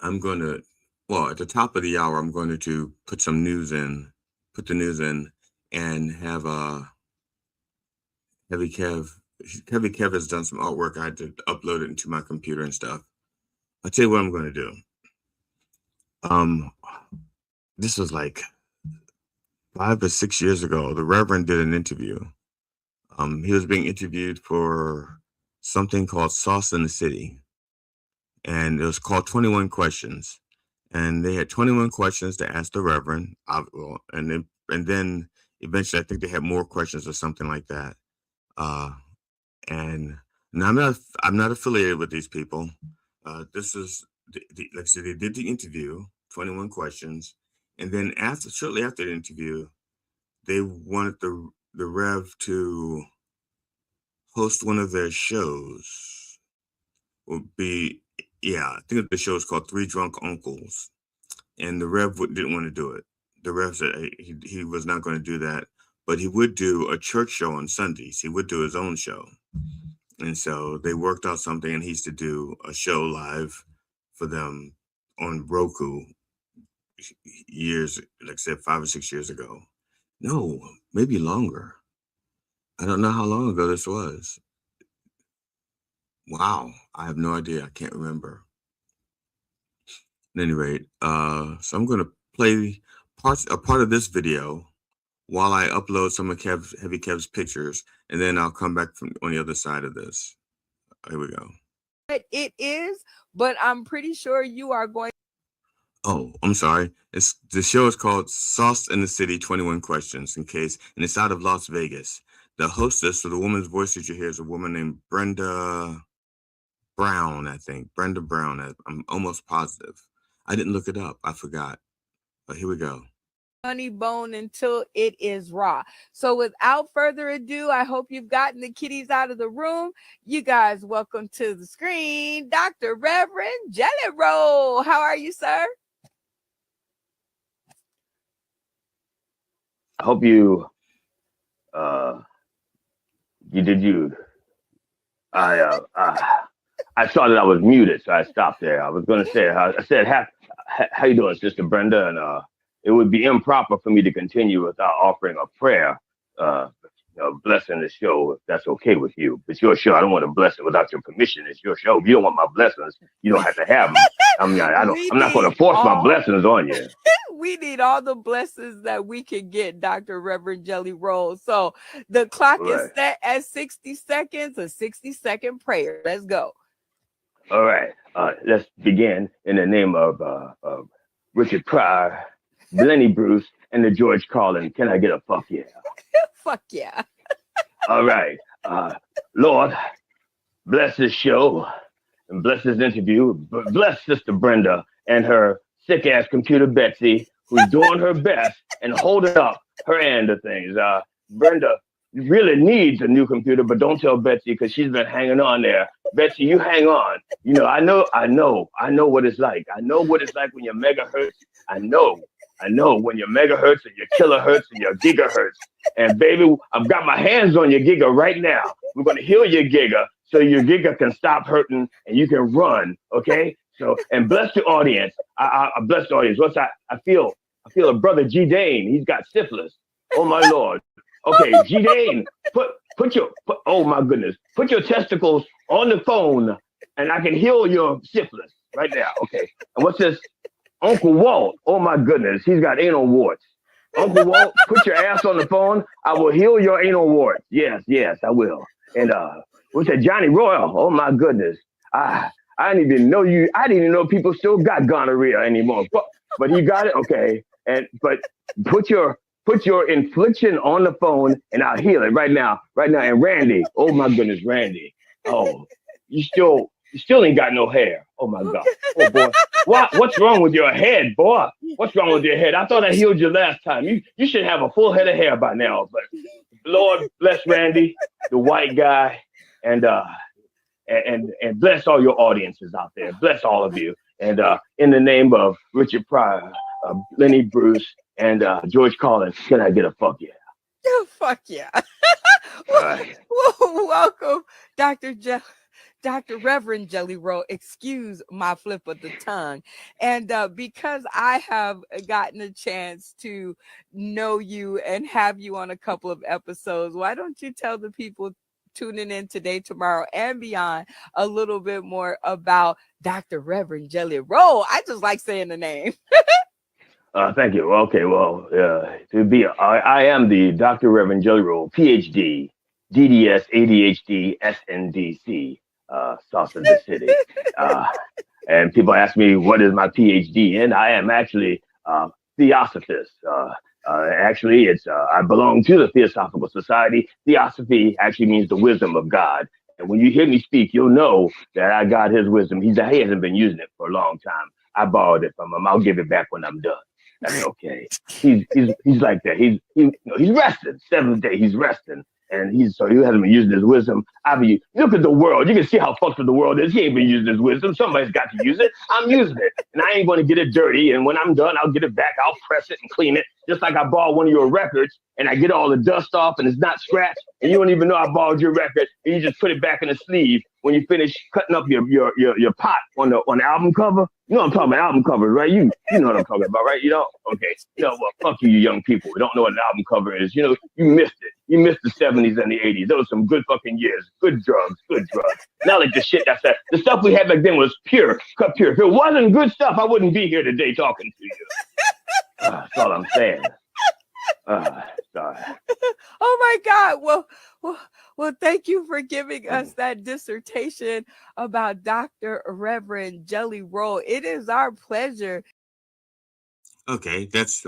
going to, at the top of the hour, I'm going to put the news in, and have Heavy Kev has done some artwork. I had to upload it into my computer and stuff. I'll tell you what I'm going to do. This was like 5 or 6 years ago. The Reverend did an interview. He was being interviewed for something called Sauce in the City, and it was called 21 Questions. And they had 21 questions to ask the Reverend. And then eventually, I think they had more questions or something like that. And now I'm not affiliated with these people. This is like I said, they did the interview, 21 questions, and then shortly after the interview, they wanted the Rev to host one of their shows. Would be I think the show is called Three Drunk Uncles, and the Rev didn't want to do it. The Rev said he was not going to do that, but he would do a church show on Sundays. He would do his own show. And so they worked out something, and he used to do a show live for them on Roku years, like I said, 5 or 6 years ago. No, maybe longer. I don't know how long ago this was. Wow, I have no idea. I can't remember. At any rate, so I'm going to play a part of this video while I upload some of Heavy Kev's pictures, and then I'll come back from on the other side of this. Here we go. It is, but I'm pretty sure you are going. Oh, I'm sorry. The show is called Sauce in the City, 21 Questions, and it's out of Las Vegas. The hostess, or the woman's voice that you hear, is a woman named Brenda Brown, I think. Brenda Brown. I'm almost positive. I didn't look it up. I forgot. But here we go. Honey bone until it is raw. So without further ado, I hope you've gotten the kitties out of the room. You guys, welcome to the screen, Dr. Reverend Jelly Roll. How are you, sir? I hope you did you. I saw that I was muted, so I stopped there. I was going to say, I said, how you doing, Sister Brenda? And it would be improper for me to continue without offering a prayer, blessing the show, if that's okay with you. It's your show. I don't want to bless it without your permission. It's your show. If you don't want my blessings, you don't have to have them. I'm not going to force my blessings on you. We need all the blessings that we can get, Dr. Reverend Jelly Roll. So the clock is set at 60 seconds, a 60-second prayer. Let's go. All right. Let's begin in the name of Richard Pryor, Lenny Bruce, and the George Carlin. Can I get a fuck yeah? Fuck yeah. All right. Lord, bless this show and bless this interview. Bless Sister Brenda and her sick-ass computer Betsy, who's doing her best and holding up her end of things. Brenda really needs a new computer, but don't tell Betsy because she's been hanging on there. Betsy, you hang on. You know, I know what it's like. I know what it's like when your megahertz. I know when your megahertz and your kilohertz and your gigahertz. And baby, I've got my hands on your giga right now. We're going to heal your giga so your giga can stop hurting and you can run, okay? So, and bless the audience. I bless the audience. I feel a brother G Dane. He's got syphilis. Oh my Lord. Okay, G Dane, oh my goodness, put your testicles on the phone, and I can heal your syphilis right now. Okay. And what's this? Uncle Walt. Oh my goodness, he's got anal warts. Uncle Walt, put your ass on the phone. I will heal your anal warts. Yes, I will. And what's that? Johnny Royal. Oh my goodness. I didn't even know you. I didn't even know people still got gonorrhea anymore. But he got it. Okay. But put your infliction on the phone and I'll heal it right now. And Randy. Oh my goodness, Randy. Oh, you still ain't got no hair. Oh my God. Oh boy. What's wrong with your head, boy? What's wrong with your head? I thought I healed you last time. You should have a full head of hair by now. But Lord bless Randy, the white guy, and bless all your audiences out there. Bless all of you. And in the name of Richard Pryor, Lenny Bruce, and George Carlin, can I get a fuck yeah? Fuck yeah. Right. Welcome, Dr. Reverend Jelly Roll. Excuse my flip of the tongue. And because I have gotten a chance to know you and have you on a couple of episodes, why don't you tell the people tuning in today, tomorrow, and beyond a little bit more about Dr. Reverend Jelly Roll? I just like saying the name. Thank you. Okay, well, I am the Dr. Reverend Jelly Roll, PhD, DDS, ADHD, SNDC, Sauce of the City. And people ask me, what is my PhD in? I am actually theosophist. Actually, I belong to the Theosophical Society. Theosophy actually means the wisdom of God. And when you hear me speak, you'll know that I got his wisdom. He hasn't been using it for a long time. I borrowed it from him. I'll give it back when I'm done. That's okay. He's like that. He's resting. Seventh day, he's resting. And so he hasn't been using his wisdom. Look at the world. You can see how fucked up the world is. He ain't been using his wisdom. Somebody's got to use it. I'm using it. And I ain't going to get it dirty. And when I'm done, I'll get it back. I'll press it and clean it. Just like I borrowed one of your records and I get all the dust off and it's not scratched. And you don't even know I borrowed your record. And you just put it back in the sleeve when you finish cutting up your pot on the album cover. You know what I'm talking about, album covers, right? You know what I'm talking about, right? You know? Okay. Well, fuck you young people who don't know what an album cover is. You missed it. You missed the 70s and the 80s. Those were some good fucking years. Good drugs. Not like the shit the stuff we had back then was pure, cut pure. If it wasn't good stuff, I wouldn't be here today talking to you. That's all I'm saying. Sorry. Oh my God. Well, thank you for giving us that dissertation about Dr. Reverend Jelly Roll. It is our pleasure. Okay, that's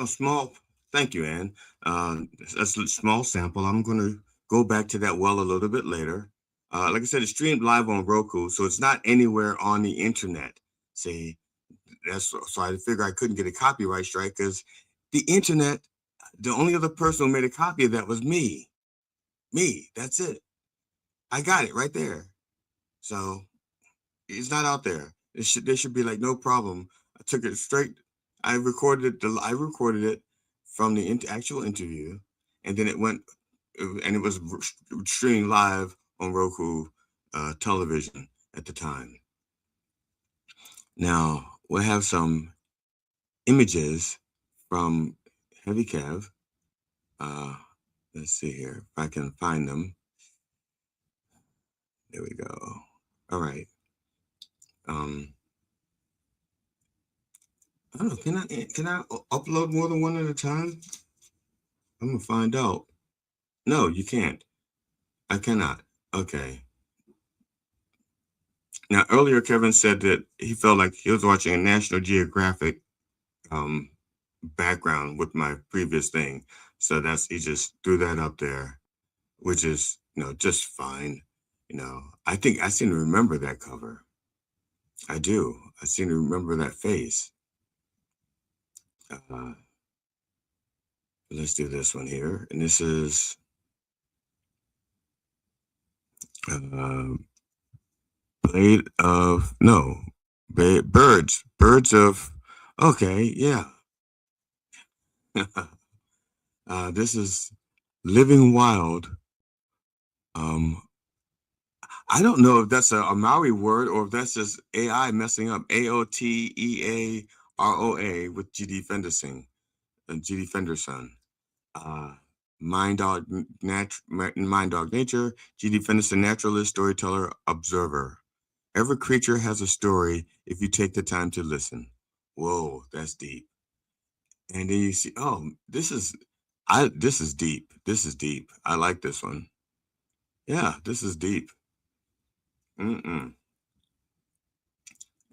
a small. Thank you, Ann. That's a small sample. I'm going to go back to that well a little bit later. Like I said, it's streamed live on Roku, so it's not anywhere on the internet. See, so I figured I couldn't get a copyright strike because the internet, the only other person who made a copy of that was me. That's it. I got it right there. So it's not out there. There should be like no problem. I took it straight. I recorded it from the actual interview, and then it went, and it was streamed live on Roku television at the time. Now we'll have some images from Heavy Kev. Let's see here if I can find them. There we go. All right. I don't know. Can I upload more than one at a time? I'm gonna find out. No, you can't. I cannot. Okay. Now earlier, Kevin said that he felt like he was watching a National Geographic background with my previous thing, so he just threw that up there, which is just fine. I think I seem to remember that cover. I do. I seem to remember that face. Let's do this one here. And this is birds of, okay, yeah. This is Living Wild. I don't know if that's a Maori word or if that's just AI messing up. AOTEAROA with G.D. Fenderson. G.D. Fenderson. Mind Dog Nature, G.D. Fenderson, naturalist, storyteller, observer. Every creature has a story if you take the time to listen. Whoa, that's deep. And then you see, this is deep. This is deep. I like this one. Yeah, this is deep.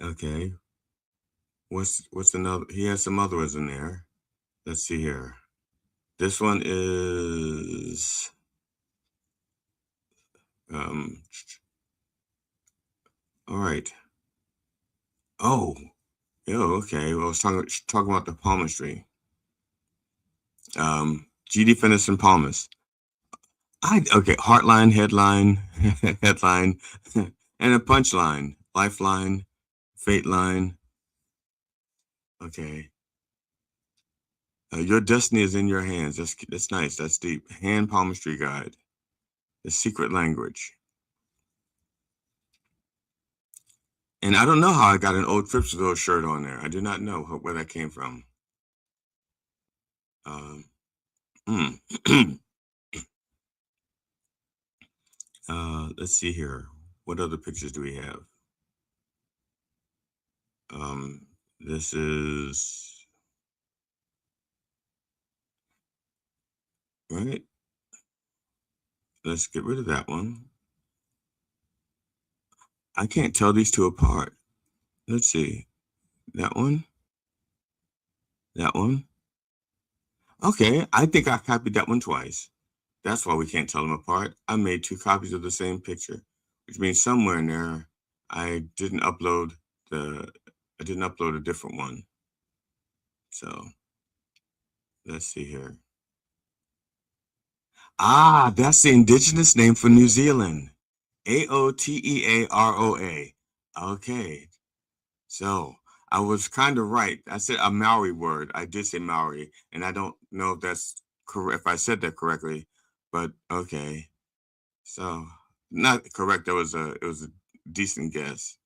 Okay. What's another? He has some other ones in there. Let's see here. This one is all right. Oh, yeah, okay. Well, I was talking about the palmistry. G.D. Fenderson palmist. Okay, heartline, headline, headline, and a punchline, lifeline, fate line. Okay. Your destiny is in your hands. That's nice. That's deep. Hand palmistry guide. The secret language. And I don't know how I got an old Tripsville shirt on there. I do not know where that came from. Let's see here. What other pictures do we have? This is right. Let's get rid of that one. I can't tell these two apart. Let's see. That one? That one? Okay, I think I copied that one twice. That's why we can't tell them apart. I made 2 copies of the same picture, which means somewhere in there I didn't upload a different one. So let's see here. Ah, that's the indigenous name for New Zealand. Aotearoa. Okay. So I was kind of right. I said a Maori word. I did say Maori, and I don't know if that's correct, if I said that correctly, but okay. So not correct. It was a decent guess.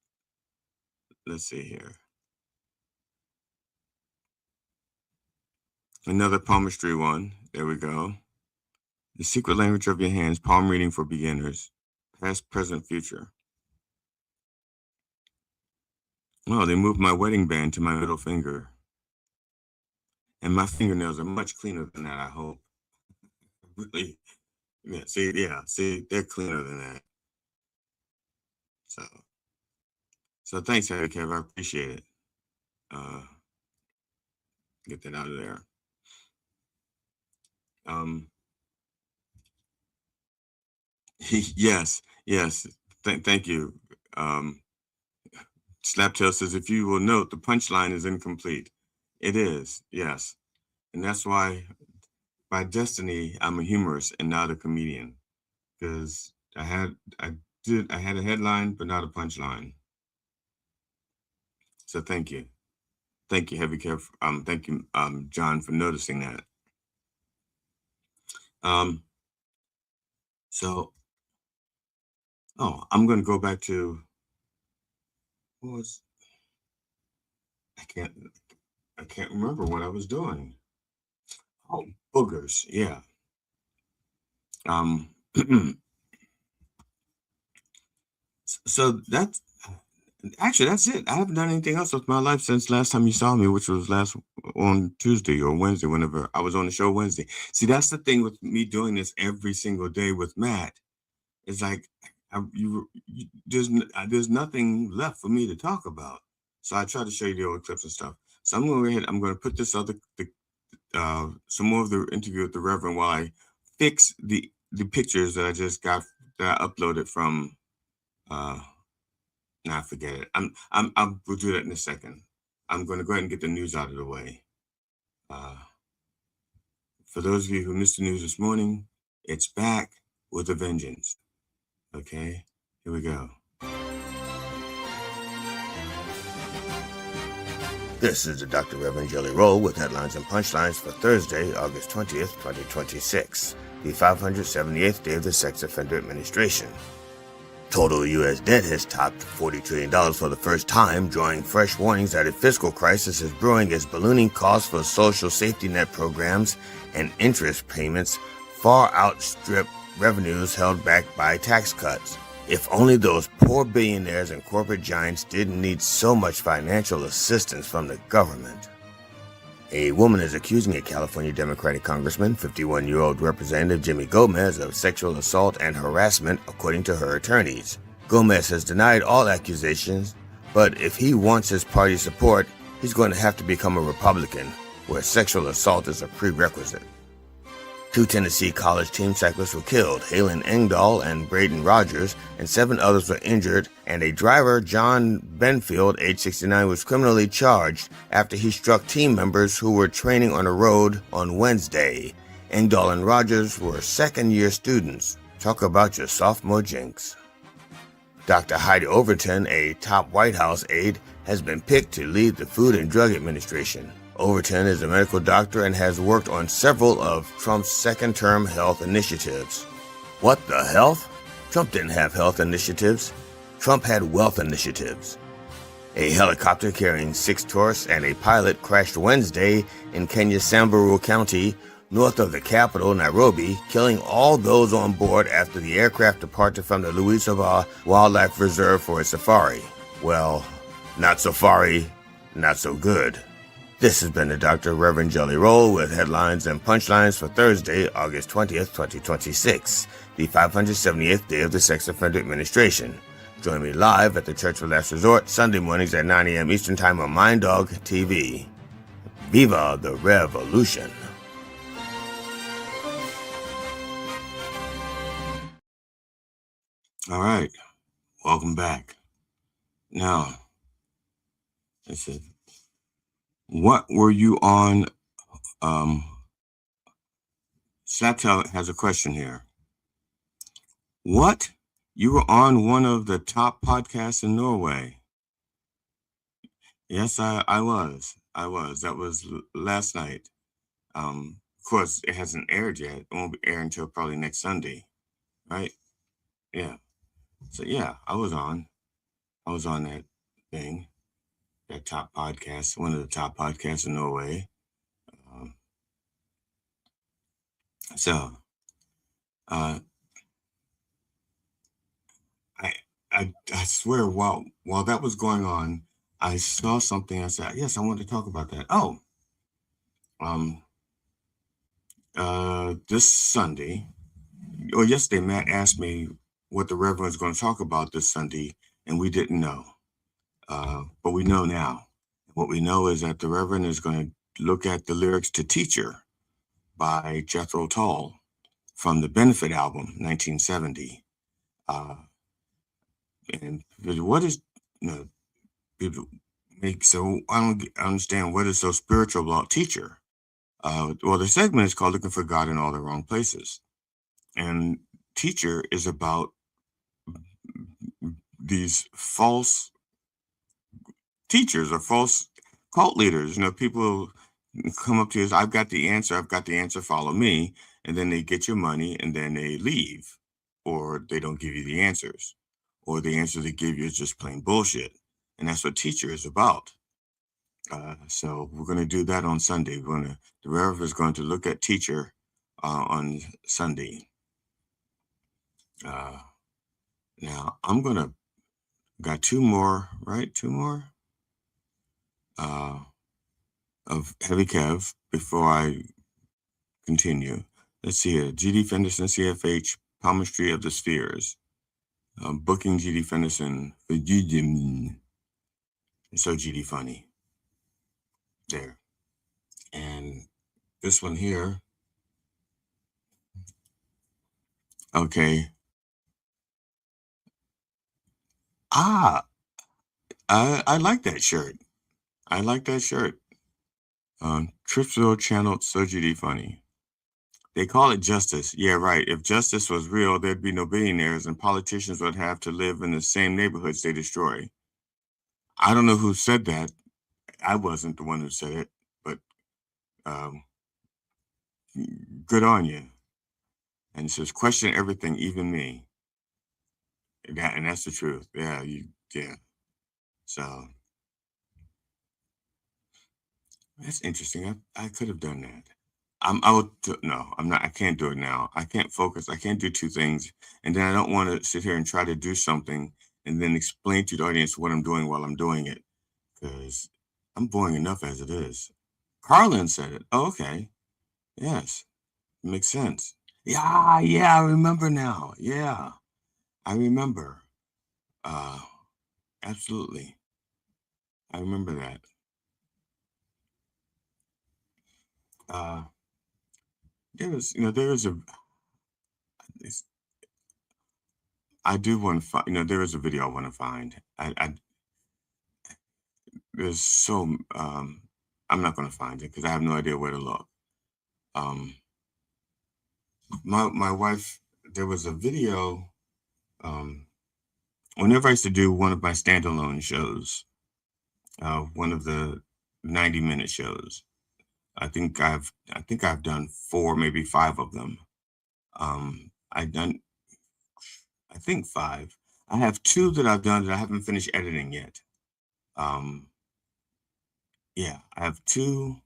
Let's see here. Another palmistry one. There we go. The secret language of your hands, palm reading for beginners, past, present, future. Oh, they moved my wedding band to my middle finger. And my fingernails are much cleaner than that, I hope. Really? Yeah, see, they're cleaner than that. So thanks, Harry Kev. I appreciate it. Get that out of there. Yes. Thank you. Slaptail says, if you will note, the punchline is incomplete. It is, yes. And that's why, by destiny, I'm a humorist and not a comedian. Because I had a headline, but not a punchline. So thank you. Thank you, Heavy Kev. Thank you, John, for noticing that. I'm going to go back to I can't remember what I was doing. Oh, boogers, yeah. So that's it. I haven't done anything else with my life since last time you saw me, which was on Tuesday or Wednesday, whenever I was on the show Wednesday. See, that's the thing with me doing this every single day with Matt. It's like there's nothing left for me to talk about. So I try to show you the old clips and stuff. So I'm going to go ahead. I'm going to put this some more of the interview with the Reverend while I fix the pictures that I just got that I uploaded from. Nah, forget it. We'll do that in a second. I'm going to go ahead and get the news out of the way. For those of you who missed the news this morning, it's back with a vengeance. Okay, here we go. This is the Dr. Reverend Jelly Roll with headlines and punchlines for Thursday, August 20th, 2026, the 578th day of the Sex Offender Administration. Total U.S. debt has topped $40 trillion for the first time, drawing fresh warnings that a fiscal crisis is brewing as ballooning costs for social safety net programs and interest payments far outstrip revenues held back by tax cuts. If only those poor billionaires and corporate giants didn't need so much financial assistance from the government. A woman is accusing a California Democratic congressman, 51-year-old Representative Jimmy Gomez, of sexual assault and harassment, according to her attorneys. Gomez has denied all accusations, but if he wants his party's support, he's going to have to become a Republican, where sexual assault is a prerequisite. 2 Tennessee college team cyclists were killed, Halen Engdahl and Braden Rogers, and 7 others were injured, and a driver, John Benfield, age 69, was criminally charged after he struck team members who were training on a road on Wednesday. Engdahl and Rogers were second-year students. Talk about your sophomore jinx. Dr. Heidi Overton, a top White House aide, has been picked to lead the Food and Drug Administration. Overton is a medical doctor and has worked on several of Trump's second-term health initiatives. What the health? Trump didn't have health initiatives. Trump had wealth initiatives. A helicopter carrying 6 tourists and a pilot crashed Wednesday in Kenya's Samburu County, north of the capital, Nairobi, killing all those on board after the aircraft departed from the Luisaba Wildlife Reserve for a safari. Well, not safari, not so good. This has been the Dr. Reverend Jelly Roll with headlines and punchlines for Thursday, August 20th, 2026, the 578th day of the Sex Offender Administration. Join me live at the Church of Last Resort Sunday mornings at 9 a.m. Eastern Time on Mind Dog TV. Viva the Revolution! All right, welcome back. Now, I said, what were you on? Snapchat has a question here. What? You were on one of the top podcasts in Norway. Yes, I was. That was last night. Of course, it hasn't aired yet. It won't air until probably next Sunday, right? Yeah. So yeah, I was on that thing, that top podcast, one of the top podcasts in Norway. So, uh, I swear, while that was going on, I saw something. I said, yes, I want to talk about that. Oh, this Sunday or yesterday, Matt asked me what the Reverend was going to talk about this Sunday, and we didn't know. But we know now. What we know is that the Reverend is going to look at the lyrics to Teacher by Jethro Tull from the Benefit album, 1970. And what is, people make, so I don't understand what is so spiritual about Teacher. Well, the segment is called Looking for God in All the Wrong Places. And Teacher is about these false teachers or false cult leaders. People come up to you, I've got the answer, follow me. And then they get your money and then they leave, or they don't give you the answers, or the answer they give you is just plain bullshit. And that's what Teacher is about. So we're going to do that on Sunday. The Rev is going to look at Teacher on Sunday. Now I'm going to, got two more of Heavy Kev before I continue. Let's see here. G.D. Fenderson, CFH, Palmistry of the Spheres. Booking G.D. Fenderson for G.D. So G.D. funny. There. And this one here. Okay. I like that shirt. Tripsville channeled So GD funny. They call it justice. Yeah, right. If justice was real, there'd be no billionaires and politicians would have to live in the same neighborhoods they destroy. I don't know who said that. I wasn't the one who said it, but good on you. And it says, question everything, even me. And that's the truth. Yeah, yeah. So that's interesting. I could have done that. No, I'm not. I can't do it now. I can't focus. I can't do two things. And then I don't want to sit here and try to do something and then explain to the audience what I'm doing while I'm doing it, because I'm boring enough as it is. Carlin said it. Oh, okay. Yes. Makes sense. Yeah, I remember now. Yeah. I remember. Absolutely. I remember that. There is a, I do want to find, there is a video I want to find. There's so, I'm not going to find it because I have no idea where to look. My wife, there was a video, whenever I used to do one of my standalone shows, one of the 90-minute shows, I think I've done 4, maybe 5 of them. I think 5. I have 2 that I've done that I haven't finished editing yet. Yeah, I have 2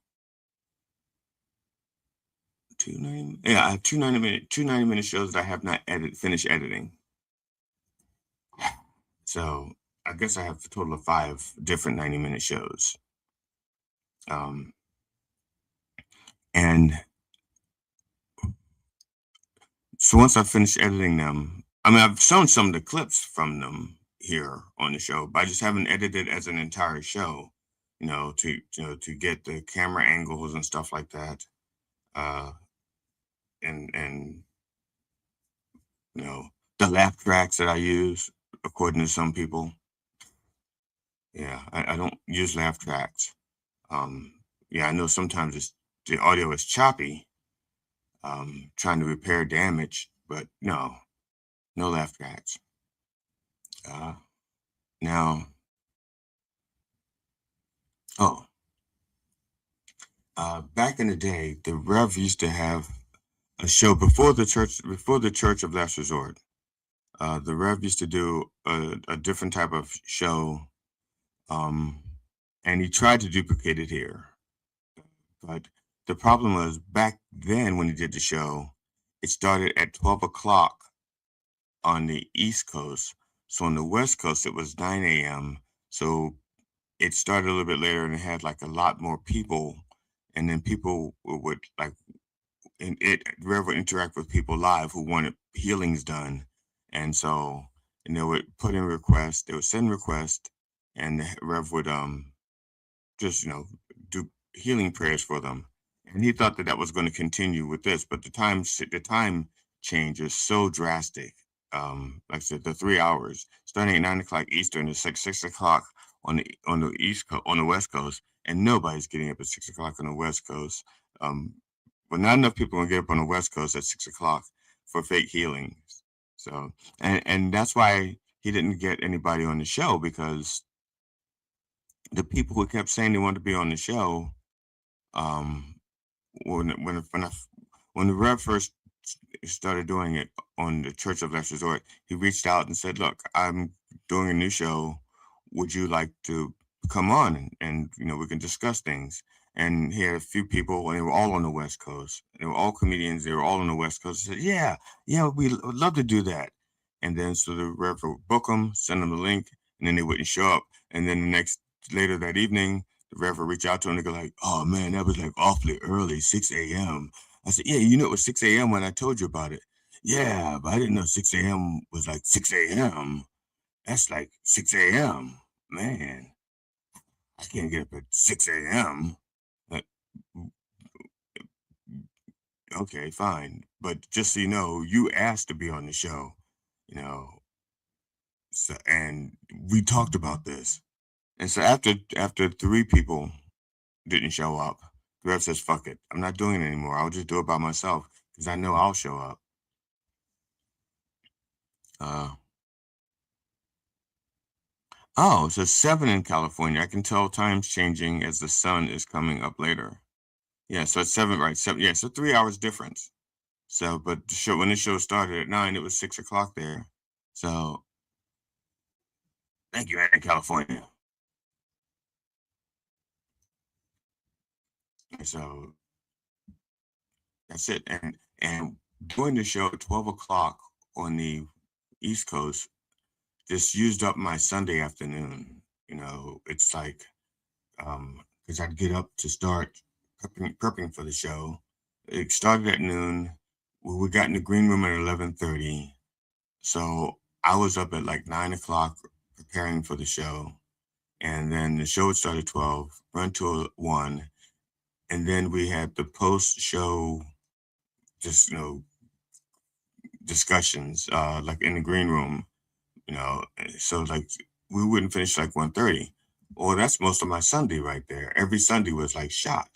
I have 2 90-minute shows that I have not finished editing. So I guess I have a total of 5 different 90-minute shows. And so once I finish editing them, I've shown some of the clips from them, here on the show, but I just haven't edited as an entire show, to get the camera angles and stuff like that. And the laugh tracks that I use, according to some people. Yeah, I don't use laugh tracks. Yeah, I know sometimes the audio is choppy, trying to repair damage, but no laugh tracks. Now, oh, back in the day, the Rev used to have a show before the Church of Last Resort. The Rev used to do a different type of show, and he tried to duplicate it here. But the problem was back then when he did the show, it started at 12 o'clock on the East Coast. So on the West Coast, it was 9 a.m. So it started a little bit later and it had like a lot more people. And then people would like, Rev would interact with people live who wanted healings done. And so, and they would put in requests, they would send requests, and the Rev would just do healing prayers for them. And he thought that was going to continue with this, but the time change is so drastic. Like I said, the 3 hours starting at 9 o'clock Eastern is 6 o'clock on the East Coast, on the West Coast, and nobody's getting up at 6 o'clock on the West Coast. But not enough people will get up on the West Coast at 6 o'clock for fake healings. So, and that's why he didn't get anybody on the show, because the people who kept saying they wanted to be on the show, when the Rev first started doing it on the Church of Last Resort, he reached out and said, "Look, I'm doing a new show. Would you like to come on and we can discuss things?" And he had a few people, and they were all on the West Coast. They were all comedians. They were all on the West Coast. He said, "Yeah, we would love to do that." And then so the Rev would book them, send them the link, and then they wouldn't show up. And then later that evening, the Rev would reach out to them and they go like, "Oh man, that was like awfully early, 6 a.m." I said, "Yeah, it was 6 a.m. when I told you about it." "Yeah, but I didn't know 6 a.m. was like 6 a.m. That's like 6 a.m. Man, I can't get up at 6 a.m. But, okay, fine. But just so you know, you asked to be on the show, you know, so, and we talked about this." And so after 3 people didn't show up, the Rev says, "Fuck it. I'm not doing it anymore. I'll just do it by myself because I know I'll show up." Uh, Oh, so 7 in California. I can tell time's changing as the sun is coming up later. Yeah, so it's 7, right? 7, yeah, so 3 hours difference. So, but when the show started at 9, it was 6 o'clock there. So, thank you, in California. And so that's it. And doing the show at 12 o'clock on the East Coast just used up my Sunday afternoon. It's like, because I'd get up to start prepping for the show. It started at noon. We got in the green room at 11:30. So I was up at like 9 o'clock preparing for the show. And then the show would start at 12, run to 1. And then we had the post-show, just, discussions, like in the green room, so like we wouldn't finish like 1:30. Well, that's most of my Sunday right there. Every Sunday was like shot.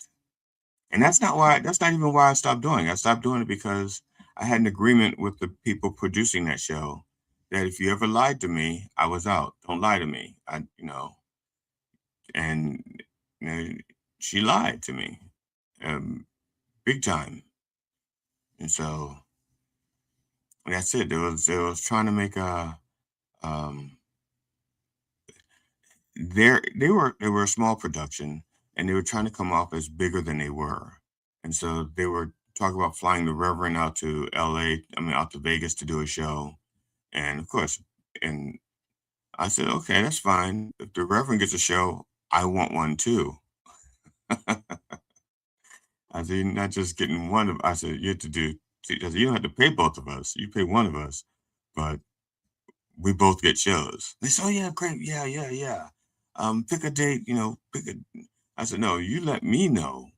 And that's not even why I stopped doing it. I stopped doing it because I had an agreement with the people producing that show that if you ever lied to me, I was out. Don't lie to me. And you know, she lied to me, big time. And so that's it. They was trying to make um, they were a small production, and they were trying to come off as bigger than they were. And so they were talking about flying the Reverend out to out to Vegas to do a show. And of course, and I said, okay, that's fine. If the Reverend gets a show, I want one too. I said, "You're not just getting one of," I said, "You have to do, I said, you don't have to pay both of us. You pay one of us, but we both get shows. They say, oh yeah, great, yeah. Pick a date, pick a. I said, no, you let me know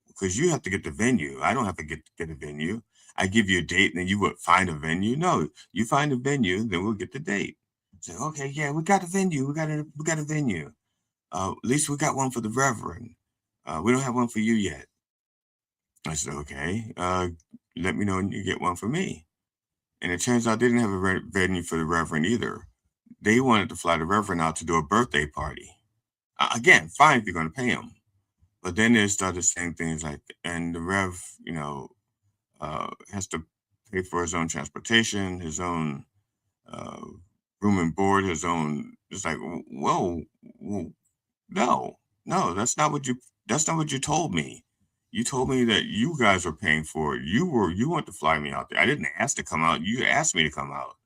because you have to get the venue. I don't have to get a venue. I give you a date, and then you would find a venue. No, you find a venue, then we'll get the date. Say, okay, yeah, we got a venue. We got a venue. At least we got one for the Reverend. We don't have one for you yet. I said, okay. Let me know when you get one for me. And it turns out they didn't have a venue for the Reverend either. They wanted to fly the Reverend out to do a birthday party. Again, fine if you're going to pay him. But then they started saying things like, and the Rev, has to pay for his own transportation, his own room and board, his own. It's like, whoa, no, that's not what you told me. You told me that you guys were paying for it. You want to fly me out there. I didn't ask to come out. You asked me to come out.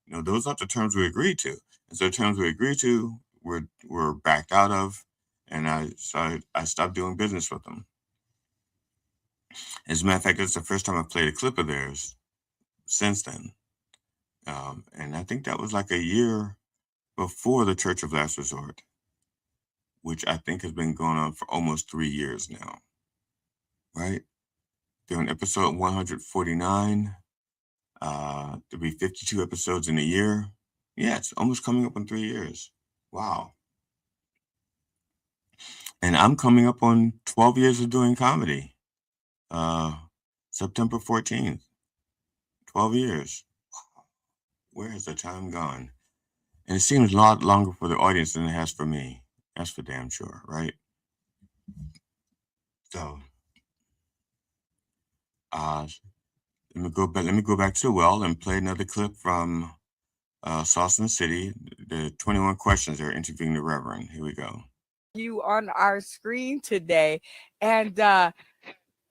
Those are the terms we agreed to. And so the terms we agreed to were backed out of, and I stopped doing business with them. As a matter of fact, it's the first time I've played a clip of theirs since then. And I think that was like a year before the Church of Last Resort, which I think has been going on for almost 3 years now. Right? They're on episode 149. There'll be 52 episodes in a year. Yeah, it's almost coming up on 3 years. Wow. And I'm coming up on 12 years of doing comedy. September 14th. 12 years. Where has the time gone? And it seems a lot longer for the audience than it has for me. That's for damn sure, right? So, let me go back to and play another clip from Saucon City, the 21 questions they're interviewing the Reverend. Here we go. You on our screen today, and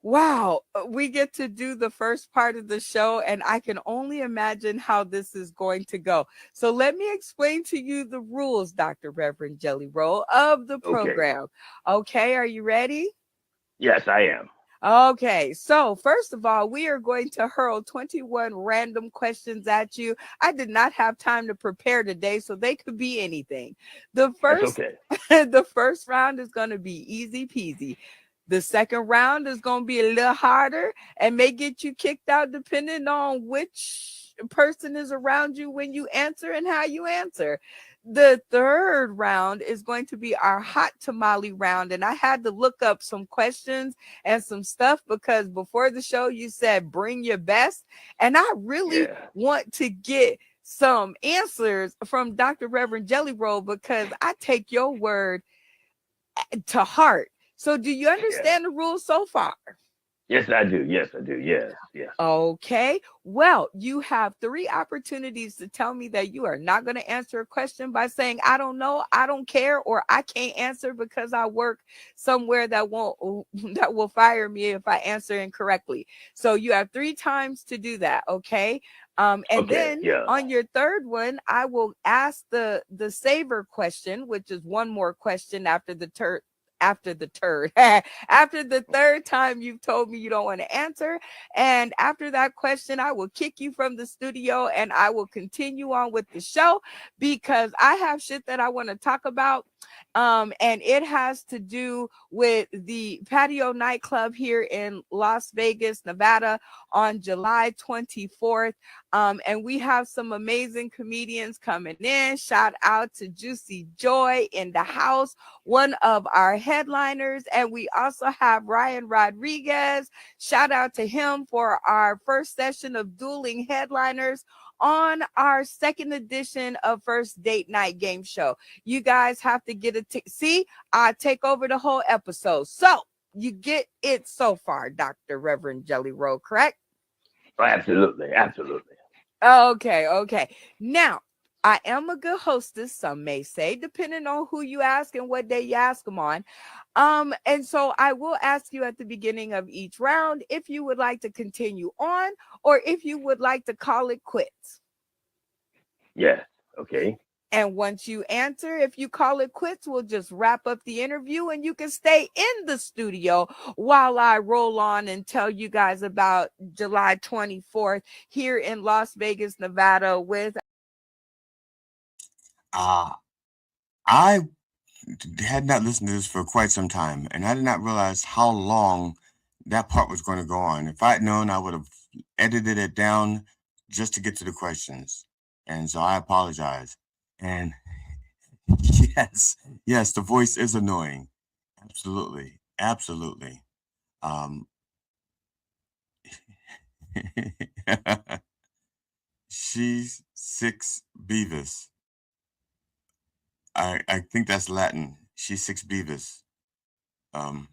wow, we get to do the first part of the show, and I can only imagine how this is going to go. So let me explain to you the rules, Dr. Reverend Jelly Roll, of the program. Okay, are you ready? Yes, I am. Okay, so first of all, we are going to hurl 21 random questions at you. I did not have time to prepare today, so they could be anything. The first, the first round is going to be easy peasy. The second round is going to be a little harder and may get you kicked out depending on which person is around you when you answer and how you answer. The third round is going to be our hot tamale round. And I had to look up some questions and some stuff because before the show, you said bring your best. And I really want to get some answers from Dr. Reverend Jelly Roll because I take your word to heart. So do you understand the rules so far? Yes, I do. Yes, I do. Yes. Okay. Well, you have 3 opportunities to tell me that you are not going to answer a question by saying, I don't know, I don't care, or I can't answer because I work somewhere that will fire me if I answer incorrectly. So you have 3 times to do that. Okay. Then on your third one, I will ask the savor question, which is one more question after the after the third time you've told me you don't want to answer. And after that question, I will kick you from the studio and I will continue on with the show because I have shit that I want to talk about. And it has to do with the Patio nightclub here in Las Vegas, Nevada on July 24th. And we have some amazing comedians coming in. Shout out to Juicy Joy in the house, one of our headliners. And we also have Ryan Rodriguez. Shout out to him for our first session of dueling headliners on our second edition of First Date Night Game Show. You guys have to get see, I take over the whole episode. So you get it so far, Dr. Reverend Jelly Roll, correct? Oh, absolutely. Okay. Now, I am a good hostess, some may say, depending on who you ask and what day you ask them on. And so I will ask you at the beginning of each round if you would like to continue on or if you would like to call it quits. Yeah. Okay. And once you answer, if you call it quits, we'll just wrap up the interview and you can stay in the studio while I roll on and tell you guys about July 24th here in Las Vegas, Nevada with I had not listened to this for quite some time, and I did not realize how long that part was going to go on. If I had known, I would have edited it down just to get to the questions. And so I apologize. And yes, the voice is annoying. Absolutely. Absolutely. Um, she's six Beavis. I think that's Latin. She's six Beavis. Um,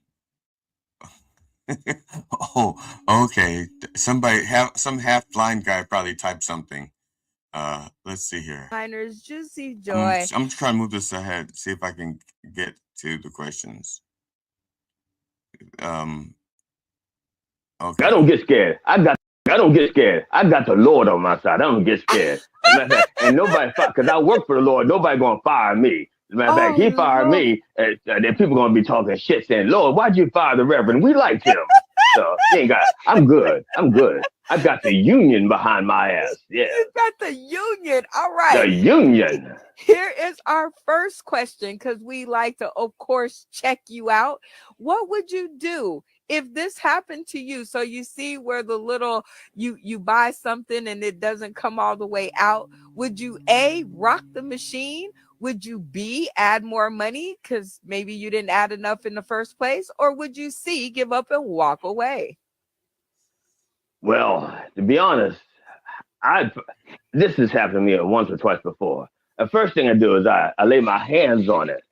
oh, okay. Somebody some half blind guy probably typed something. Let's see here. Miners, Juicy Joy. I'm trying to move this ahead, see if I can get to the questions. Okay. I don't get scared. I don't get scared. I got the Lord on my side. I don't get scared. And nobody, because I work for the Lord, nobody gonna fire me. As a matter of fact, he fired me, and then people gonna be talking shit, saying, "Lord, why'd you fire the Reverend? We liked him." So I'm good. I got the union behind my ass. Yeah. You got the union. All right. The union. Here is our first question, because we like to, of course, check you out. What would you do if this happened to you? So you see where the little you buy something and it doesn't come all the way out. Would you A, rock the machine? Would you B, add more money because maybe you didn't add enough in the first place? Or would you C, give up and walk away? Well, to be honest, this has happened to me once or twice before. The first thing I do is I lay my hands on it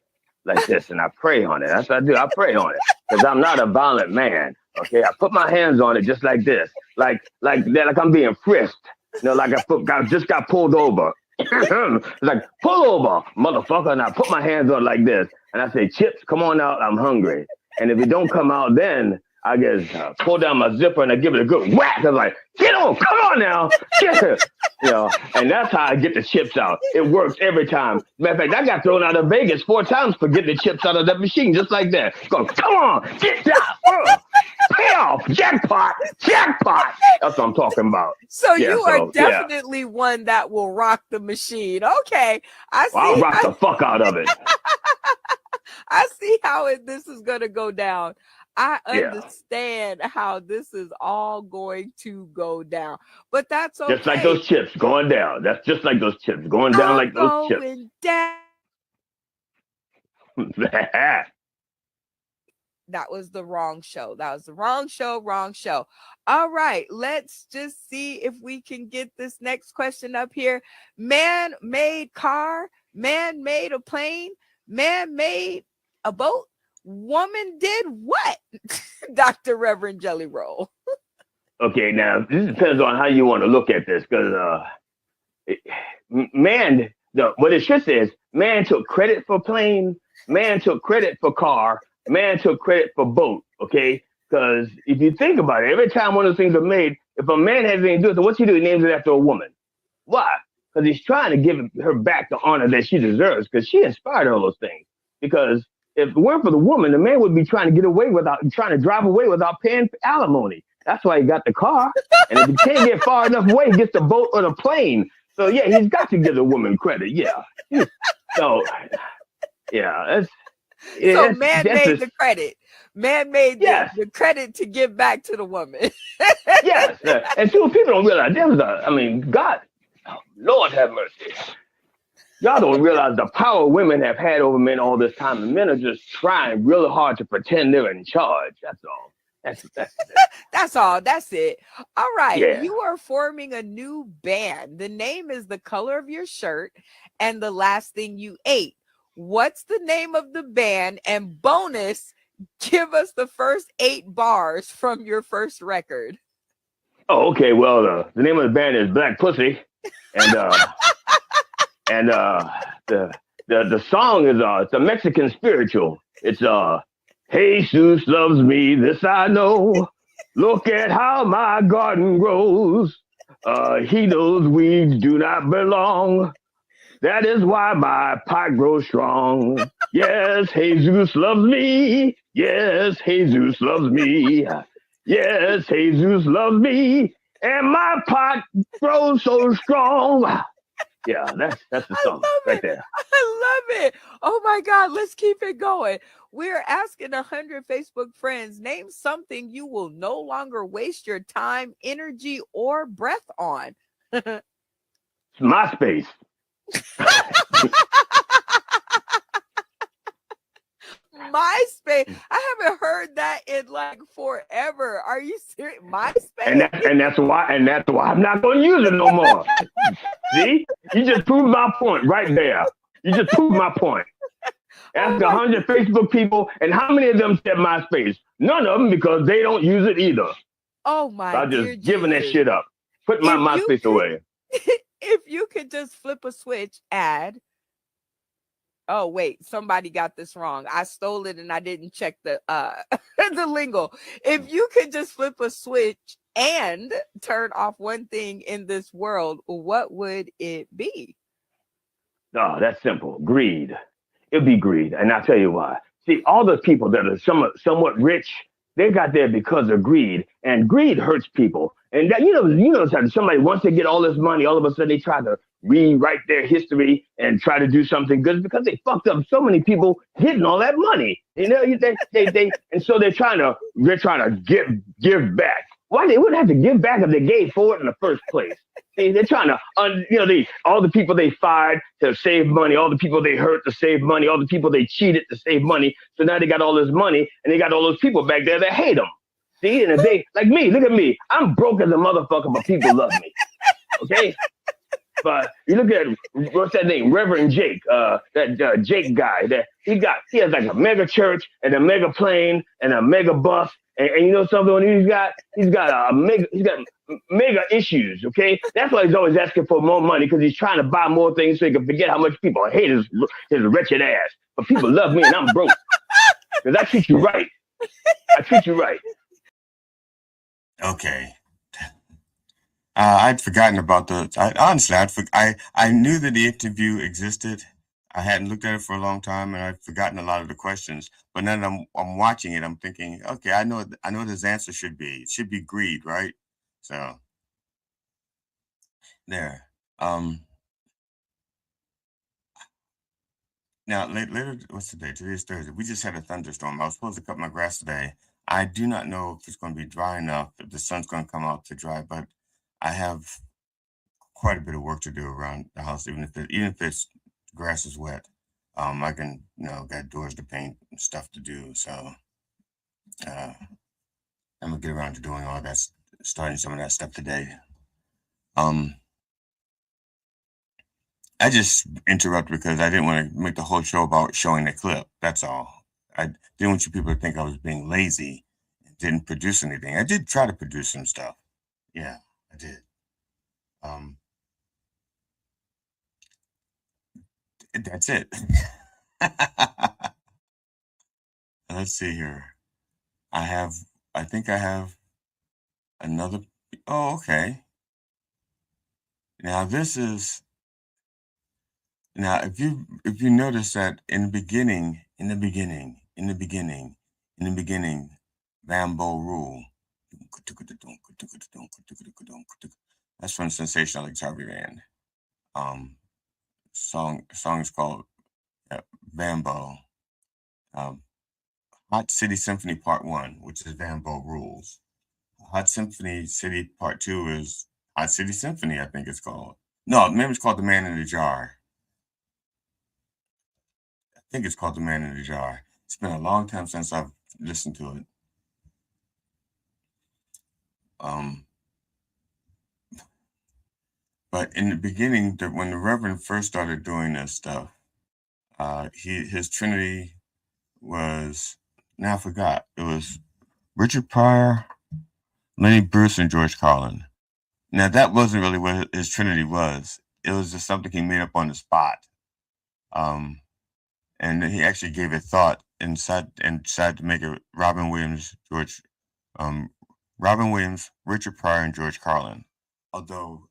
like this and I pray on it. That's what I do. I pray on it because I'm not a violent man. Okay, I put my hands on it just like this, like I'm being frisked. Like I just got pulled over. It's like, pull over, motherfucker. And I put my hands on it like this. And I say, Chips, come on out. I'm hungry. And if it don't come out, then I just pull down my zipper and I give it a good whack. I'm like, get on, come on now. And that's how I get the chips out. It works every time. Matter of fact, I got thrown out of Vegas 4 times for getting the chips out of that machine, just like that. Go, come on, get down. Pay off, jackpot. That's what I'm talking about. So you are definitely one that will rock the machine. Okay, I'll rock the fuck out of it. I see how this is going to go down. I understand how this is all going to go down, but that's okay. Just like those chips going down. That's just like those chips going down like those chips. Down. That was the wrong show. Wrong show. All right, let's just see if we can get this next question up here. Man made car, man made a plane, man made a boat. Woman did what? Dr. Reverend Jelly Roll. Okay, now this depends on how you want to look at this, because what it should say is man took credit for plane, man took credit for car, man took credit for boat. Okay, because if you think about it, every time one of those things are made, if a man has anything to do with it, what's he do? He names it after a woman. Why? Because he's trying to give her back the honor that she deserves, because she inspired all those things. Because if it weren't for the woman, the man would be trying to drive away without paying alimony. That's why he got the car. And if he can't get far enough away, he gets the boat or the plane. So yeah, he's got to give the woman credit. Yeah. So yeah, so man made the credit. Man made the credit to give back to the woman. Yes. And people don't realize God, Lord have mercy. Y'all don't realize the power women have had over men all this time, and men are just trying really hard to pretend they're in charge. That's all. That's it. That's all. That's it. All right. Yeah. You are forming a new band. The name is the color of your shirt and the last thing you ate. What's the name of the band? And bonus, give us the first 8 bars from your first record. Oh, okay. Well, the name of the band is Black Pussy, and the song is it's a Mexican spiritual. It's Jesus loves me, this I know. Look at how my garden grows. He knows weeds do not belong. That is why my pot grows strong. Yes, Jesus loves me. Yes, Jesus loves me. Yes, Jesus loves me. And my pot grows so strong. Yeah, that's the I song love right it. there. I love it. Oh my God, let's keep it going. We're asking 100 Facebook friends, name something you will no longer waste your time, energy, or breath on. It's MySpace. MySpace. I haven't heard that in like forever. Are you serious? And MySpace? that's why I'm not gonna use it no more. See? You just proved my point right there. You just proved my point. Oh Ask my 100 Facebook people, and how many of them said MySpace? None of them, because they don't use it either. oh my I'm dear just giving that Jesus. shit up. Put my If you MySpace could away. if you could just flip a switch, add. Oh wait, somebody got this wrong. I stole it and I didn't check the the lingo. If you could just flip a switch and turn off one thing in this world, what would it be? Oh, that's simple. Greed. It'll be greed. And I'll tell you why. See, all the people that are somewhat rich, they got there because of greed. And greed hurts people. And that, somebody, once they get all this money, all of a sudden they try to rewrite their history and try to do something good because they fucked up so many people getting all that money. And so they're trying to give back. Why they wouldn't have to give back if they gave for it in the first place? See, they're trying to, all the people they fired to save money, all the people they hurt to save money, all the people they cheated to save money. So now they got all this money and they got all those people back there that hate them. See, and if they, like me, look at me. I'm broke as a motherfucker, but people love me. Okay? But you look at, what's that name? Reverend Jake, that Jake guy. That he has like a mega church and a mega plane and a mega bus. And you know something? He's got mega issues. Okay, that's why he's always asking for more money, because he's trying to buy more things so he can forget how much people hate his wretched ass. But people love me and I'm broke because I treat you right. I treat you right. Okay. I'd forgotten about the. Honestly, I knew that the interview existed. I hadn't looked at it for a long time, and I'd forgotten a lot of the questions. But then I'm watching it. I'm thinking, okay, I know what his answer should be. It should be greed, right? So there. Now later, what's today? Today's Thursday. We just had a thunderstorm. I was supposed to cut my grass today. I do not know if it's going to be dry enough, if the sun's going to come out to dry, but I have quite a bit of work to do around the house, even if it's grass is wet. I can, got doors to paint and stuff to do. So I'm gonna get around to doing all that, starting some of that stuff today. I just interrupted because I didn't want to make the whole show about showing the clip. That's all. I didn't want you people to think I was being lazy and didn't produce anything. I did try to produce some stuff. Yeah, I did. That's it. Let's see here. I think I have another. Oh, okay. Now if you notice that in the beginning, Rambo rule. That's from Sensational Alex Harvey Band. Song is called Vambo. Hot City Symphony Part 1, which is Vambo Rules. Hot Symphony City Part 2 is Hot City Symphony, I think it's called. No, maybe it's called The Man in the Jar. I think it's called The Man in the Jar. It's been a long time since I've listened to it. But in the beginning, when the Reverend first started doing this stuff, his Trinity was, now I forgot, it was Richard Pryor, Lenny Bruce, and George Carlin. Now that wasn't really what his Trinity was. It was just something he made up on the spot. And he actually gave it thought and decided to make it Robin Williams, Richard Pryor, and George Carlin. Although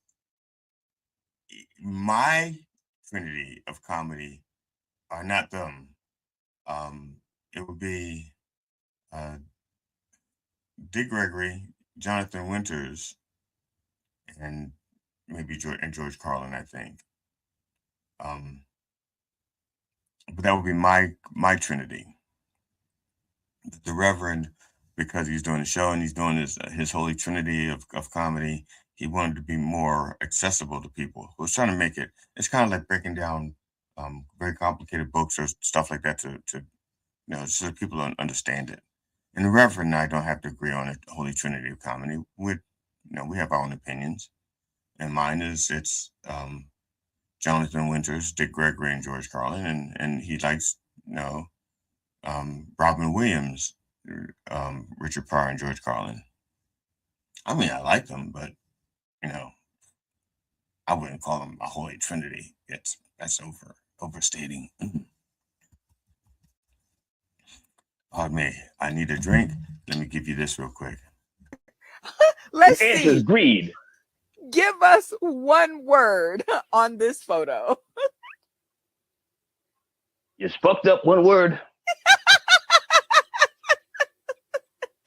my Trinity of comedy are not them. It would be Dick Gregory, Jonathan Winters, and maybe George Carlin, I think. But that would be my Trinity. The Reverend, because he's doing the show and he's doing his Holy Trinity of comedy, he wanted to be more accessible to people. He was trying to make it. It's kind of like breaking down very complicated books or stuff like that to so that people don't understand it. And the Reverend and I don't have to agree on the Holy Trinity of comedy. We have our own opinions, and mine is it's Jonathan Winters, Dick Gregory, and George Carlin, and he likes Robin Williams, Richard Pryor, and George Carlin. I mean, I like them, but I wouldn't call them a Holy Trinity. That's overstating. Pardon me. I need a drink. Let me give you this real quick. Let's The answer see. is greed. Give us one word on this photo. It's fucked up, one word.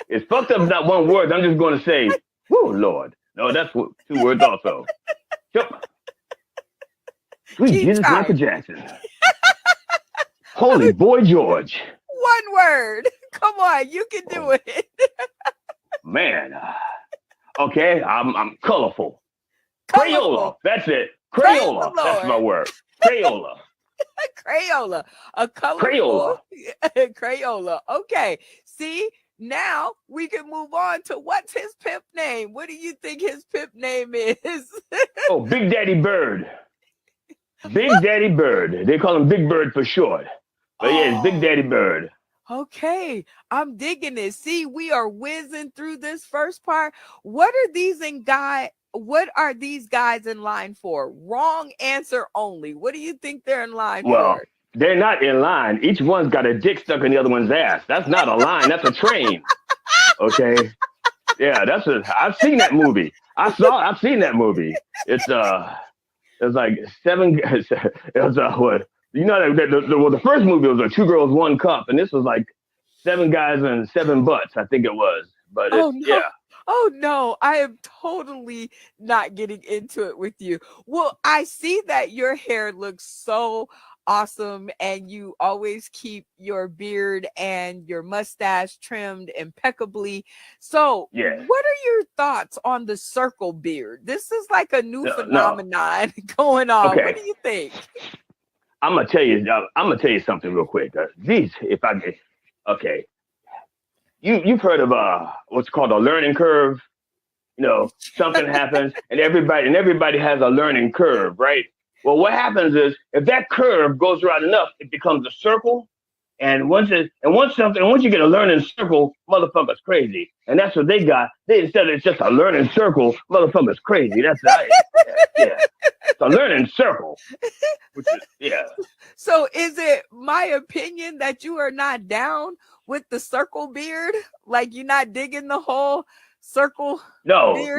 It's fucked up, not one word. I'm just going to say, "Whoa, Lord." No, that's two words also. Yep. Sweet Keep Jesus, trying. Michael Jackson. Holy boy, George. One word. Come on, you can do it. Man. Okay, I'm colorful. Colorful. Crayola. That's it. Praise Crayola. the That's my Lord. word. Crayola. Crayola. A colorful Crayola. Crayola. Okay. See, now we can move on to what's his pimp name. What do you think his pimp name is? Oh, Big Daddy Bird. Big Daddy Bird. They call him Big Bird for short. But yeah, it's Big Daddy Bird. Okay, I'm digging it. See, we are whizzing through this first part. What are these guys in line for? Wrong answer only. What do you think they're in line Well, for? they're not in line. Each one's got a dick stuck in the other one's ass. That's not a line. That's a train. Okay. Yeah, I've seen that movie. I've seen that movie. It's like seven. It was what the first movie was a 2 girls 1 cup, and this was like 7 guys and 7 butts. I think it was. But Oh no. yeah. Oh no, I am totally not getting into it with you. Well, I see that your hair looks so awesome and you always keep your beard and your mustache trimmed impeccably. So, Yes. what are your thoughts on the circle beard? This is like a new No. phenomenon going on. Okay. What do you think? I'm gonna tell you something real quick. If I may. Okay. You've heard of what's called a learning curve. Something happens and everybody has a learning curve, right? Well, what happens is if that curve goes around enough, it becomes a circle. And once you get a learning circle, motherfucker's crazy. And that's what they got. Instead of it's just a learning circle, motherfucker's crazy. That's yeah. It's a learning circle. Which is, yeah. So is it my opinion that you are not down with the circle beard? Like you're not digging the whole circle beard thing?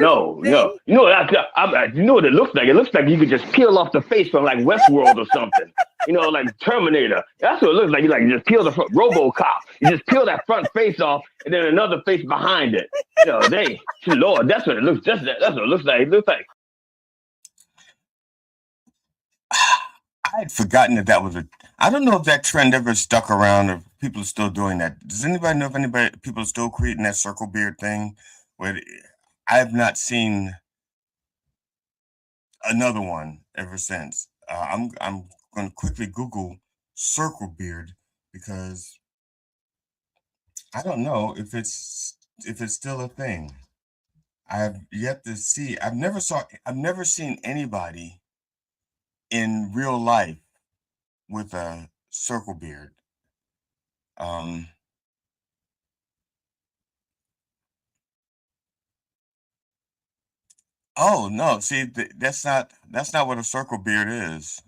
You know what it looks like? It looks like you could just peel off the face from like Westworld or something. Like Terminator. That's what it looks like. You just peel the front, RoboCop. You just peel that front face off and then another face behind it. Lord, that's what it looks. That's what it looks like. It looks like. I had forgotten that was I don't know if that trend ever stuck around or people are still doing that. Does anybody know if people are still creating that circle beard thing? Where I have not seen another one ever since. I'm going to quickly Google circle beard because I don't know if it's still a thing. I have yet to see. I've never seen anybody in real life with a circle beard. Oh no, see that's not what a circle beard is.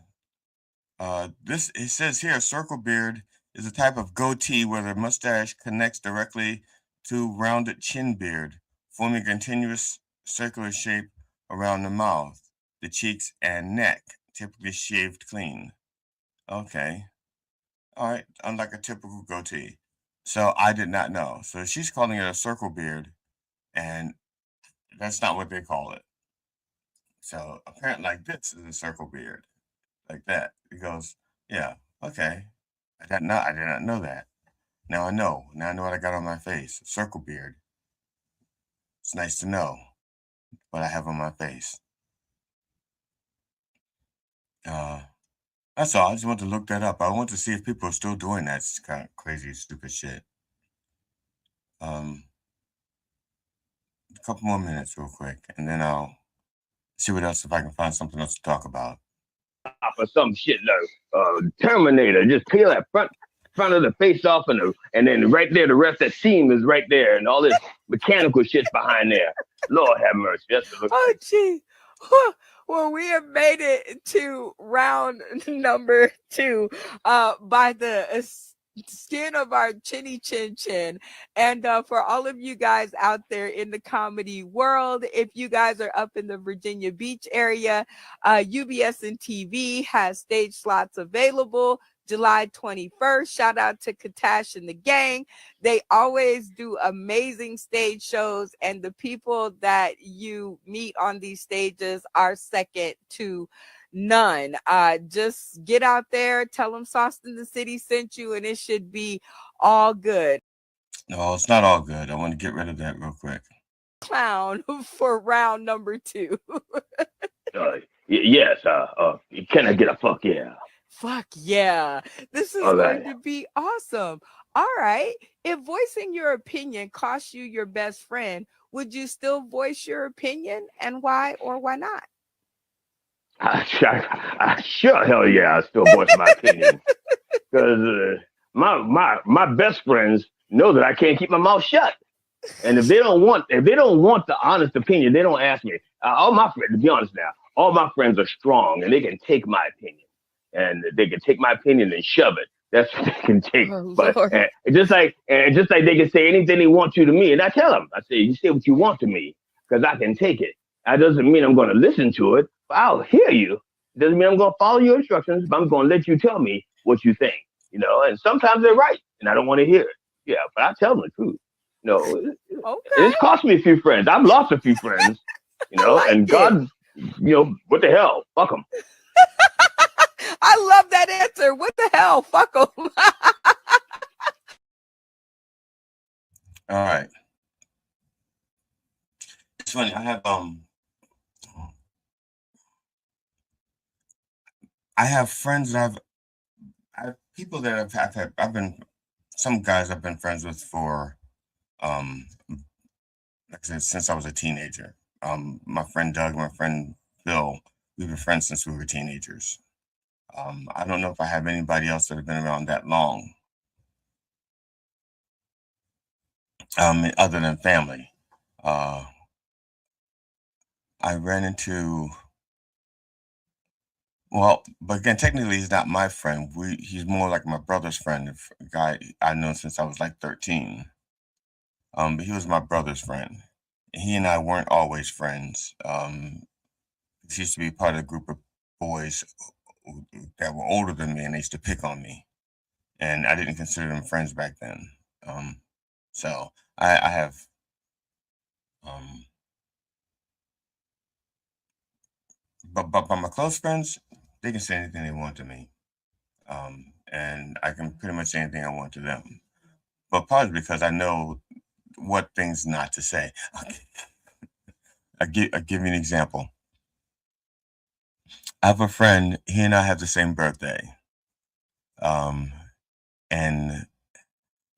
It says here circle beard is a type of goatee where the mustache connects directly to rounded chin beard, forming a continuous circular shape around the mouth, the cheeks, and neck, typically shaved clean. Okay. All right, unlike a typical goatee. So I did not know. So she's calling it a circle beard, and that's not what they call it. So apparently, like this is a circle beard, like that. He goes, yeah, okay. I did not know that. Now I know. Now I know what I got on my face. Circle beard. It's nice to know what I have on my face. That's all. I just want to look that up. I want to see if people are still doing that kind of crazy, stupid shit. A couple more minutes real quick, and then I'll see what else, if I can find something else to talk about. Or some shit like Terminator. Just peel that front of the face off, and then right there, the rest of that seam is right there, and all this mechanical shit's behind there. Lord have mercy. That's what it looks like. Gee. Well, we have made it to round number 2 by the skin of our chinny chin chin. And for all of you guys out there in the comedy world, if you guys are up in the Virginia Beach area, UBS and TV has stage slots available July 21st. Shout out to Katash and the gang. They always do amazing stage shows, and the people that you meet on these stages are second to none. Just get out there, tell them Sauce in the City sent you, and it should be all good. No, it's not all good. I want to get rid of that real quick. Clown for round number 2. Yes. Can I get a fuck yeah? Fuck yeah. This is going to be awesome. All right. If voicing your opinion costs you your best friend, would you still voice your opinion, and why or why not? I sure hell yeah, I still voice my opinion. Because my best friends know that I can't keep my mouth shut. And if they don't want the honest opinion, they don't ask me. All my friends, to be honest now, all my friends are strong and they can take my opinion. And they can take my opinion and shove it. That's what they can take. But just like they can say anything they want to me, and I tell them, I say, you say what you want to me, because I can take it. That doesn't mean I'm going to listen to it. But I'll hear you. It doesn't mean I'm going to follow your instructions, but I'm going to let you tell me what you think. And sometimes they're right, and I don't want to hear it. Yeah, but I tell them the truth. It's cost me a few friends. I've lost a few friends. And God, what the hell? Fuck them. I love that answer. What the hell? Fuck them. All right. It's funny. I have friends that I have people that some guys I've been friends with for, like I said, since I was a teenager. My friend Doug, my friend Bill, we've been friends since we were teenagers. I don't know if I have anybody else that have been around that long, other than family. I ran into, but again, technically he's not my friend. He's more like my brother's friend, a guy I've known since I was like 13. But he was my brother's friend. He and I weren't always friends. He used to be part of a group of boys that were older than me, and they used to pick on me, and I didn't consider them friends back then. So I have, but my close friends, they can say anything they want to me, and I can pretty much say anything I want to them. But partly because I know what things not to say. I'll give you an example. I have a friend, he and I have the same birthday. And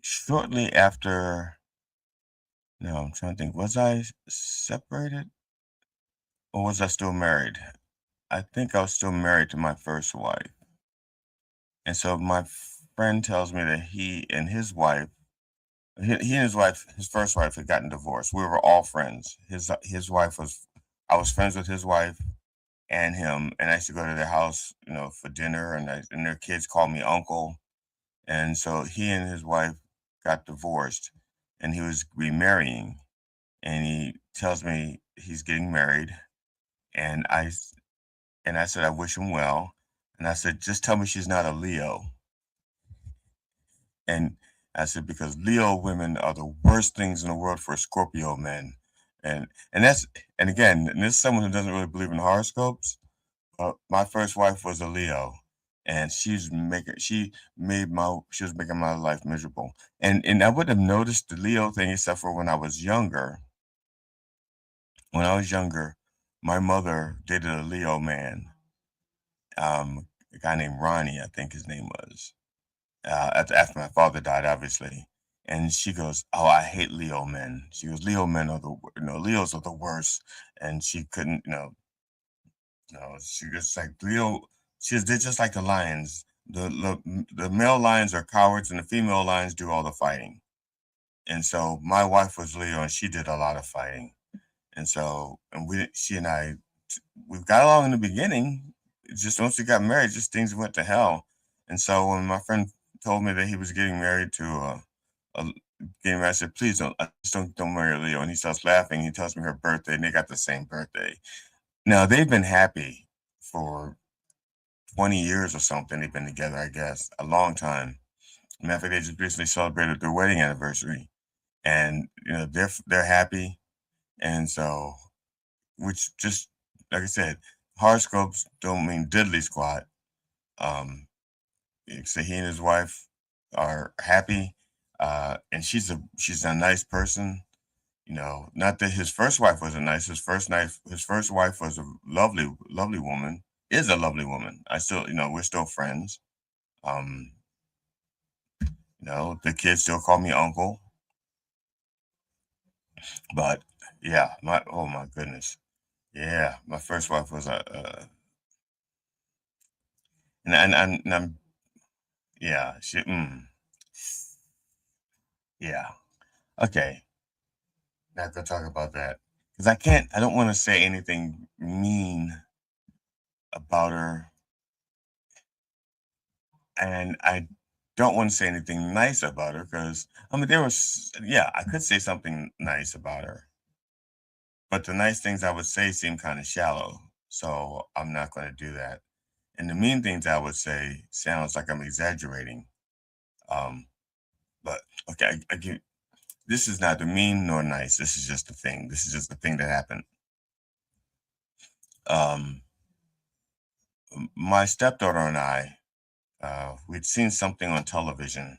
shortly after, I'm trying to think, was I separated or was I still married? I think I was still married to my first wife. And so my friend tells me that he and his wife, his first wife had gotten divorced. We were all friends. His wife I was friends with his wife and him, and I used to go to their house, for dinner, and their kids called me uncle. And so he and his wife got divorced, and he was remarrying, and he tells me he's getting married, and I said I wish him well, and I said just tell me she's not a Leo, and I said because Leo women are the worst things in the world for Scorpio men, and this is someone who doesn't really believe in horoscopes. My first wife was a Leo, and she was making my life miserable. And I wouldn't have noticed the Leo thing except for when I was younger. When I was younger, my mother dated a Leo man, a guy named Ronnie, I think his name was. After my father died, obviously. And she goes, "Oh, I hate Leo men." She goes, "Leo men are Leos are the worst." And she couldn't, she was like Leo. They're just like the lions. The male lions are cowards, and the female lions do all the fighting. And so my wife was Leo, and she did a lot of fighting. And so, she and I, we got along in the beginning. Just once we got married, just things went to hell. And so when my friend told me that he was getting married to getting married, I said, "Please don't marry Leo." And he starts laughing. He tells me her birthday, and they got the same birthday. Now they've been happy for 20 years or something. They've been together, I guess, a long time. Matter of fact, they just recently celebrated their wedding anniversary, and they're happy. And so, which just like I said, horoscopes don't mean diddly squat. So he and his wife are happy, and she's a nice person. Not that his first wife wasn't nice. His first wife was a lovely, lovely woman. Is a lovely woman. I still, we're still friends. Um, the kids still call me uncle. But yeah, oh my goodness, yeah, my first wife was and I'm yeah, yeah, okay, not gonna talk about that because I don't want to say anything mean about her, and I don't want to say anything nice about her because I mean yeah, I could say something nice about her, but the nice things I would say seem kind of shallow, so I'm not going to do that. And the mean things I would say sounds like I'm exaggerating. Um, but okay, I give this is neither mean nor nice. This is just the thing. This is just the thing that happened. Um, my stepdaughter and I, we'd seen something on television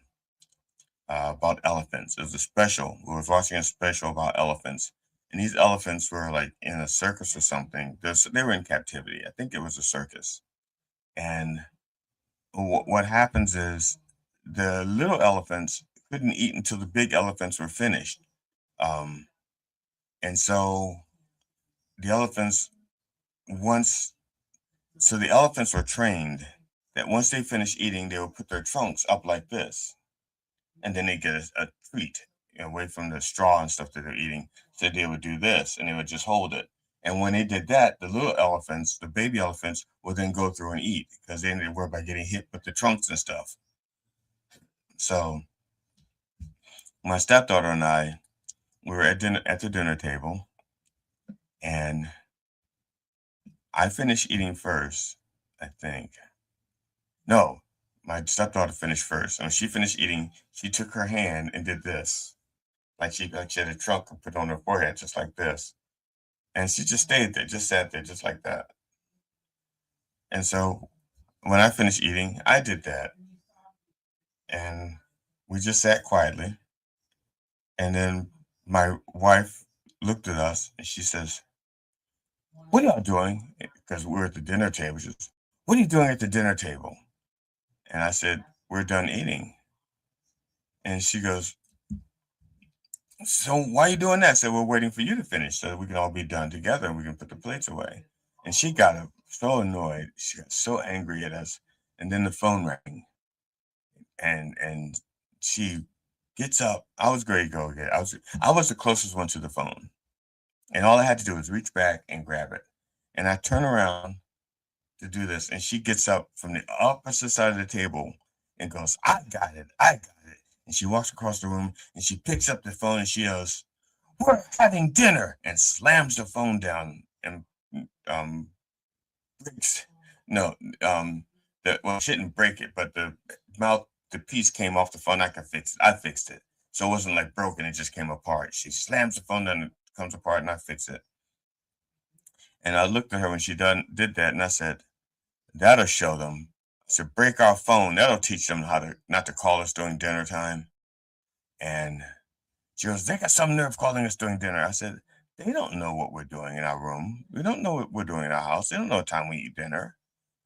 about elephants. It was a special. We was watching a special about elephants, and these elephants were like in a circus or something. They were in captivity. I think it was a circus. And what happens is the little elephants couldn't eat until the big elephants were finished. Um, and so the elephants, once, so the elephants were trained that once they finished eating, they would put their trunks up like this, and then they get a treat away from the straw and stuff that they're eating. So they would do this, and they would just hold it. And when they did that, the little elephants, the baby elephants, would then go through and eat because they didn't worry about getting hit with the trunks and stuff. So my stepdaughter and I, we were at the dinner table, and I finished eating first, I think. No, my stepdaughter finished first. And when she finished eating, she took her hand and did this, like she had a trunk and put it on her forehead, just like this. And she just stayed there, just sat there, just like that. And so when I finished eating, I did that, and we just sat quietly. And then my wife looked at us and she says, "What are y'all doing?" Because we're at the dinner table. She says, "What are you doing at the dinner table?" And I said, "We're done eating." And she goes, "So why are you doing that?" I said, "We're waiting for you to finish so that we can all be done together and we can put the plates away." And she got so annoyed. She got so angry at us. And then the phone rang, and she gets up. I was ready to go again. I was the closest one to the phone. And all I had to do was reach back and grab it. And I turn around to do this, and she gets up from the opposite side of the table and goes, "I got it. I got it." And she walks across the room and she picks up the phone and she goes, "We're having dinner," and slams the phone down and breaks. No, well, she didn't break it, but the piece came off the phone. I could fix it. I fixed it. So it wasn't like broken, it just came apart. She slams the phone down, it comes apart, and I fix it. And I looked at her when she did that, and I said, "That'll show them." said, break our phone. That'll teach them how to not to call us during dinner time. And she goes, they got some nerve calling us during dinner. I said, they don't know what we're doing in our room. We don't know what we're doing in our house. They don't know what time we eat dinner.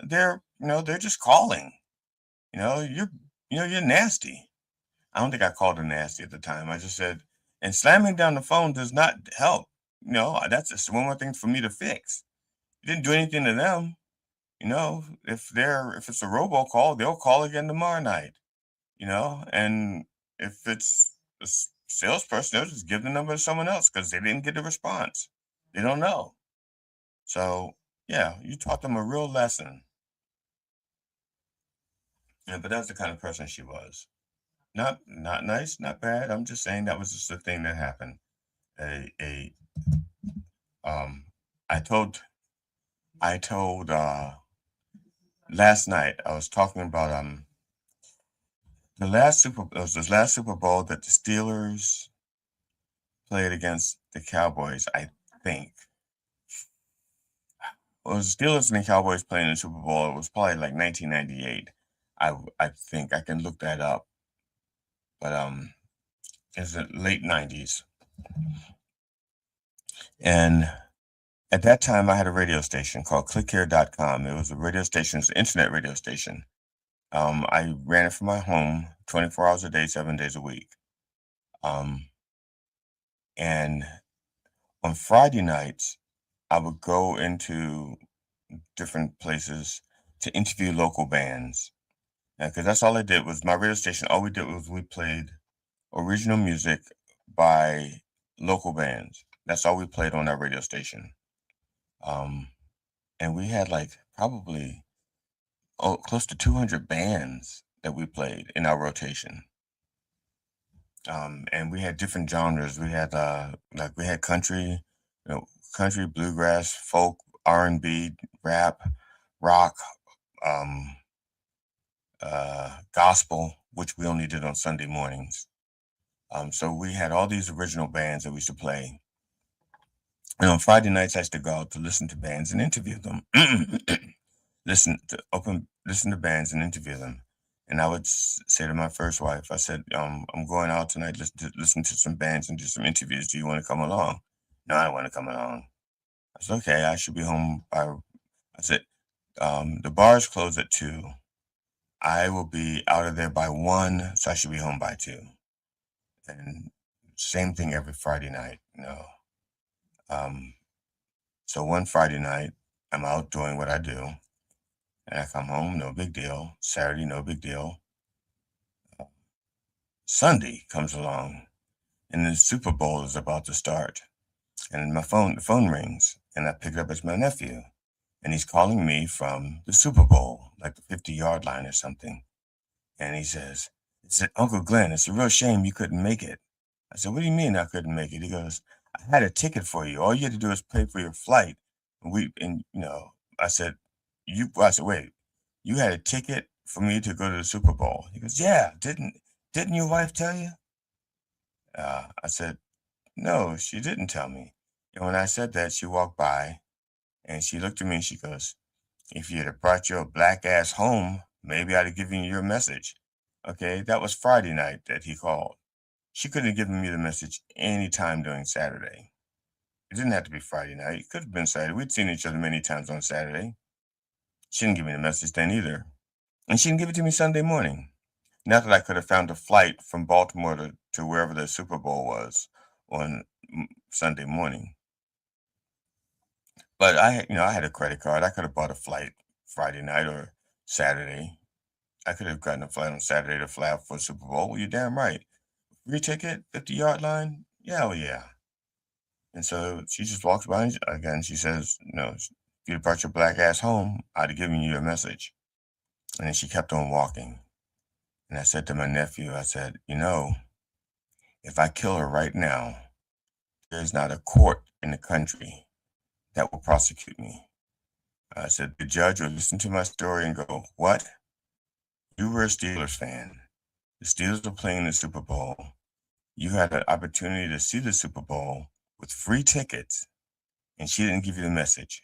They're just calling. You're nasty. I don't think I called her nasty at the time. I just said, and slamming down the phone does not help. That's just one more thing for me to fix. It didn't do anything to them. If it's a robocall, they'll call again tomorrow night. And if it's a salesperson, they'll just give the number to someone else because they didn't get a response. They don't know. So yeah, you taught them a real lesson. Yeah, but that's the kind of person she was. Not nice, not bad. I'm just saying that was just a thing that happened. A I told last night I was talking about this last Super Bowl that the Steelers played against the Cowboys, I think. Well, it was the Steelers and the Cowboys playing in the Super Bowl. It was probably like 1998. I think I can look that up. But it's the late 90s. And at that time, I had a radio station called clickhere.com. It was a radio station, it's an internet radio station. I ran it from my home 24 hours a day, 7 days a week. And on Friday nights, I would go into different places to interview local bands. Because that's all I did was my radio station. All we did was we played original music by local bands. That's all we played on our radio station. And we had like probably close to 200 bands that we played in our rotation. And we had different genres. We had we had country, country, bluegrass, folk, R&B, rap, rock, gospel, which we only did on Sunday mornings. So we had all these original bands that we used to play. And on Friday nights, I used to go out to listen to bands and interview them. listen to bands and interview them. And I would say to my first wife, I said, I'm going out tonight, listen to some bands and do some interviews. Do you want to come along? No, I don't want to come along. I said, okay, I should be home by, I said, the bars close at 2. I will be out of there by 1, so I should be home by 2. And same thing every Friday night, So one Friday night, I'm out doing what I do, and I come home, no big deal. Saturday, no big deal. Sunday comes along, and the Super Bowl is about to start, and the phone rings, and I pick it up as my nephew, and he's calling me from the Super Bowl, like the 50-yard line or something, and he says, Uncle Glenn, it's a real shame you couldn't make it. I said, what do you mean I couldn't make it? He goes, I had a ticket for you. All you had to do is pay for your flight. I said, wait, you had a ticket for me to go to the Super Bowl? He goes, yeah, didn't your wife tell you? I said, no, she didn't tell me. And when I said that, she walked by and she looked at me and she goes, if you had brought your black ass home, maybe I'd have given you your message. Okay, that was Friday night that he called. She couldn't have given me the message any time during Saturday. It didn't have to be Friday night. It could have been Saturday. We'd seen each other many times on Saturday. She didn't give me the message then either. And she didn't give it to me Sunday morning. Not that I could have found a flight from Baltimore to wherever the Super Bowl was on Sunday morning. But I had a credit card. I could have bought a flight Friday night or Saturday. I could have gotten a flight on Saturday to fly out for the Super Bowl. Well, you're damn right. Free ticket, 50-yard line? Yeah, well, yeah. And so she just walks by again. She says, if you'd brought your black ass home, I'd have given you a message. And then she kept on walking. And I said to my nephew, I said, if I kill her right now, there's not a court in the country that will prosecute me. I said, the judge will listen to my story and go, what? You were a Steelers fan. The Steelers were playing the Super Bowl. You had an opportunity to see the Super Bowl with free tickets, and she didn't give you the message.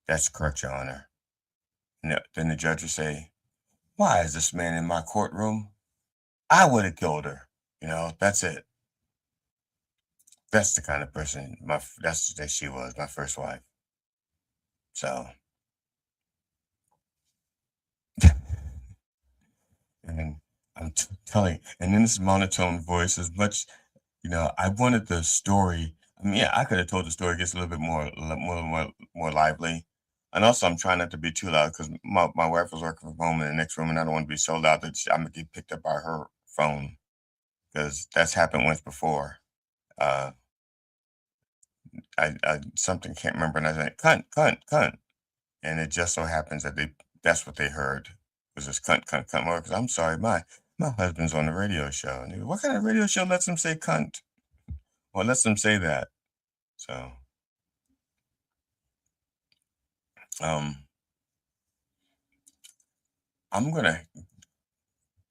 That's correct, Your Honor. And then the judge would say, why is this man in my courtroom? I would have killed her. You know, that's it. That's the kind of person that she was, my first wife. So, and I'm telling, and in this monotone voice, as much, I wanted the story. I mean, yeah, I could have told the story gets a little bit more lively. And also, I'm trying not to be too loud because my wife was working from home in the next room, and I don't want to be so loud that I'm gonna get picked up by her phone because that's happened once before. Uh, I something can't remember, and I said, "Cunt, cunt, cunt," and it just so happens that that's what they heard was this cunt, cunt, cunt more. Because I'm sorry, my husband's on the radio show, and he goes, what kind of radio show lets him say cunt? Well, lets them say that. So, I'm gonna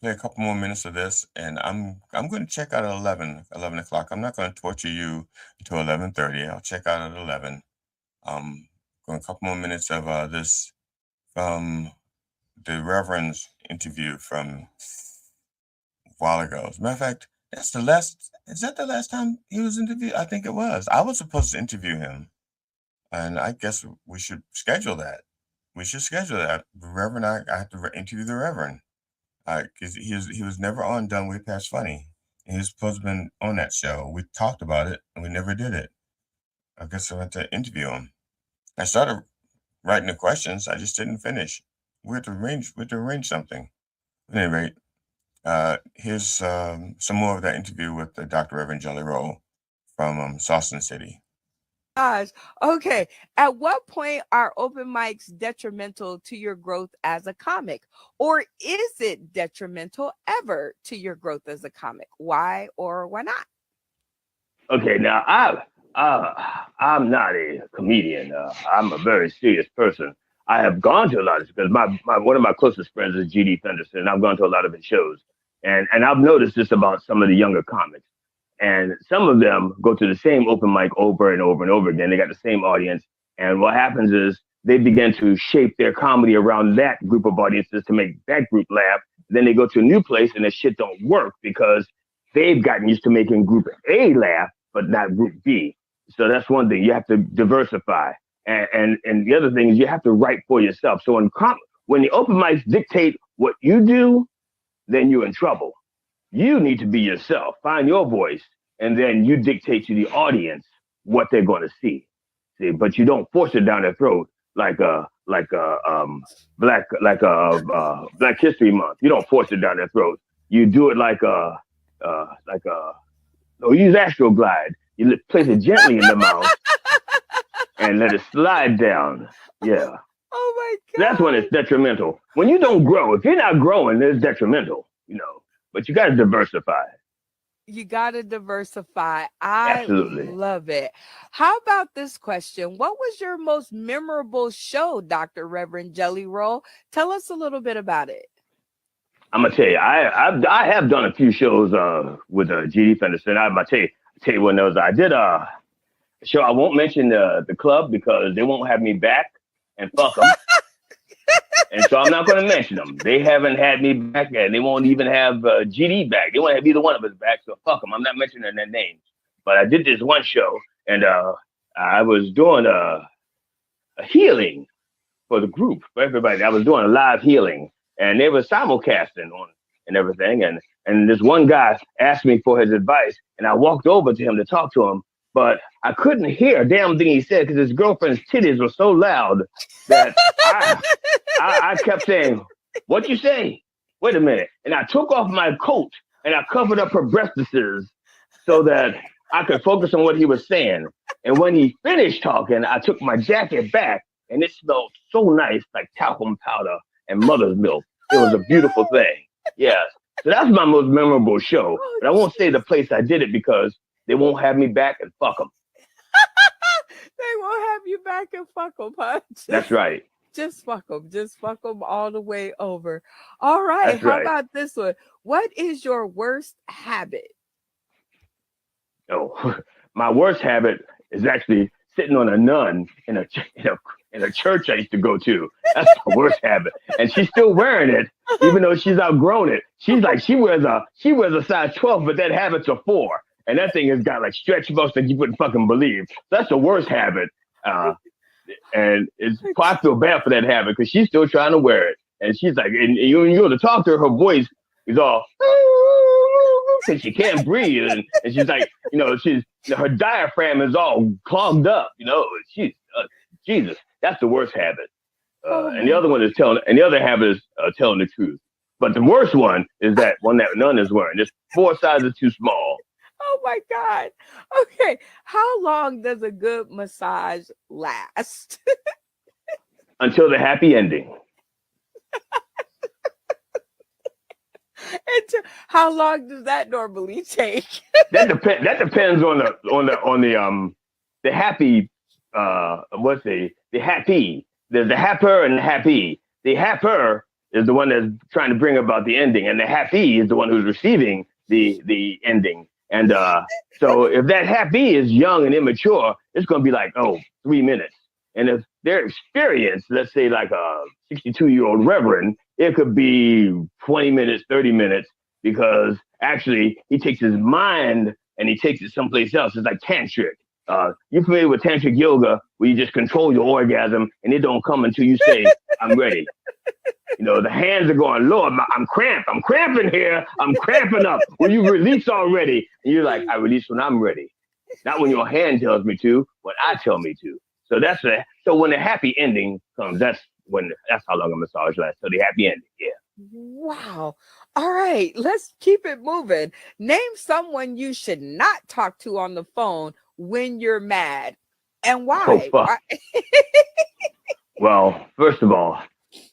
play a couple more minutes of this, and I'm gonna check out at 11 o'clock. I'm not gonna torture you until 11:30. I'll check out at 11. Going a couple more minutes of this from the Reverend's interview from a while ago. As a matter of fact, is that the last time he was interviewed? I think it was. I was supposed to interview him, and I guess we should schedule that. We should schedule that. The Reverend, I have to interview the Reverend. Because he was never on Done Way Past Funny. And he was supposed to have been on that show. We talked about it, and we never did it. I guess I went to interview him. I started writing the questions. I just didn't finish. We had to arrange something. At any rate, here's some more of that interview with Dr. Reverend Jelly Roll from Sawston City. Gosh. Okay. At what point are open mics detrimental to your growth as a comic? Or is it detrimental ever to your growth as a comic? Why or why not? Okay, now I'm not a comedian. I'm a very serious person. I have gone to a lot of because my one of my closest friends is GD Fenderson, and I've gone to a lot of his shows, and I've noticed this about some of the younger comics, and some of them go to the same open mic over and over and over again. They got the same audience, and what happens is they begin to shape their comedy around that group of audiences to make that group laugh. Then they go to a new place, and the shit don't work because they've gotten used to making group A laugh, but not group B. So that's one thing. You have to diversify. And the other thing is you have to write for yourself. So when the open mics dictate what you do, then you're in trouble. You need to be yourself. Find your voice, and then you dictate to the audience what they're going to see. See, but you don't force it down their throat like Black History Month. You don't force it down their throat. You do it use Astroglide. You place it gently in the mouth and let it slide down. Yeah. Oh my God. That's when it's detrimental. When you don't grow, if you're not growing, it's detrimental, but you got to diversify. You got to diversify. I Absolutely love it. How about this question? What was your most memorable show, Dr. Reverend Jelly Roll? Tell us a little bit about it. I'm gonna tell you, I have done a few shows with GD Fenderson. I'm gonna tell you one of those. I did a show. I won't mention the club because they won't have me back, and fuck them. And so I'm not going to mention them. They haven't had me back, and they won't even have GD back. They won't have either one of us back, so fuck them. I'm not mentioning their names. But I did this one show, and I was doing a healing for the group, for everybody. I was doing a live healing, and they were simulcasting on and everything. And this one guy asked me for his advice, and I walked over to him to talk to him, but I couldn't hear a damn thing he said because his girlfriend's titties were so loud that I kept saying, "What you say? Wait a minute." And I took off my coat and I covered up her breastises so that I could focus on what he was saying. And when he finished talking, I took my jacket back and it smelled so nice, like talcum powder and mother's milk. It was a beautiful thing. Yeah. So that's my most memorable show. But I won't say the place I did it because they won't have me back, and fuck them. They won't have you back and fuck them, huh? That's right. Just fuck them. Just fuck them all the way over. All right. That's How right. about this one? What is your worst habit? Oh, my worst habit is actually sitting on a nun in a church I used to go to. That's my worst habit. And she's still wearing it. even though she's outgrown it. She's like she wears a size 12, but that habit's a 4, and that thing has got like stretch marks that you wouldn't fucking believe. That's the worst habit, and I feel bad for that habit because she's still trying to wear it, and she's like, and you go to talk to her, her voice is all because she can't breathe, and she's like, she's her diaphragm is all clogged up, she's Jesus, that's the worst habit. And the other one is the other habit is telling the truth. But the worst one is that one that none is wearing. It's 4 sizes too small. Oh my God. Okay. How long does a good massage last? Until the happy ending. How long does that normally take? That depends on the happy the happy. There's the happer and the happy. The happer is the one that's trying to bring about the ending, and the happy is the one who's receiving the ending. And so if that happy is young and immature, it's going to be like 3 minutes. And if their experience, let's say like a 62-year-old reverend, it could be 20 minutes, 30 minutes, because actually he takes his mind and he takes it someplace else. It's like tantric. You're familiar with tantric yoga, where you just control your orgasm and it don't come until you say, I'm ready. The hands are going, Lord, I'm cramping here. I'm cramping up. Will you release already? And you're like, I release when I'm ready. Not when your hand tells me to, when I tell me to. So when the happy ending comes, that's how long a massage lasts. So the happy ending, yeah. Wow. All right, let's keep it moving. Name someone you should not talk to on the phone when you're mad, and why? Oh, fuck. Well, first of all,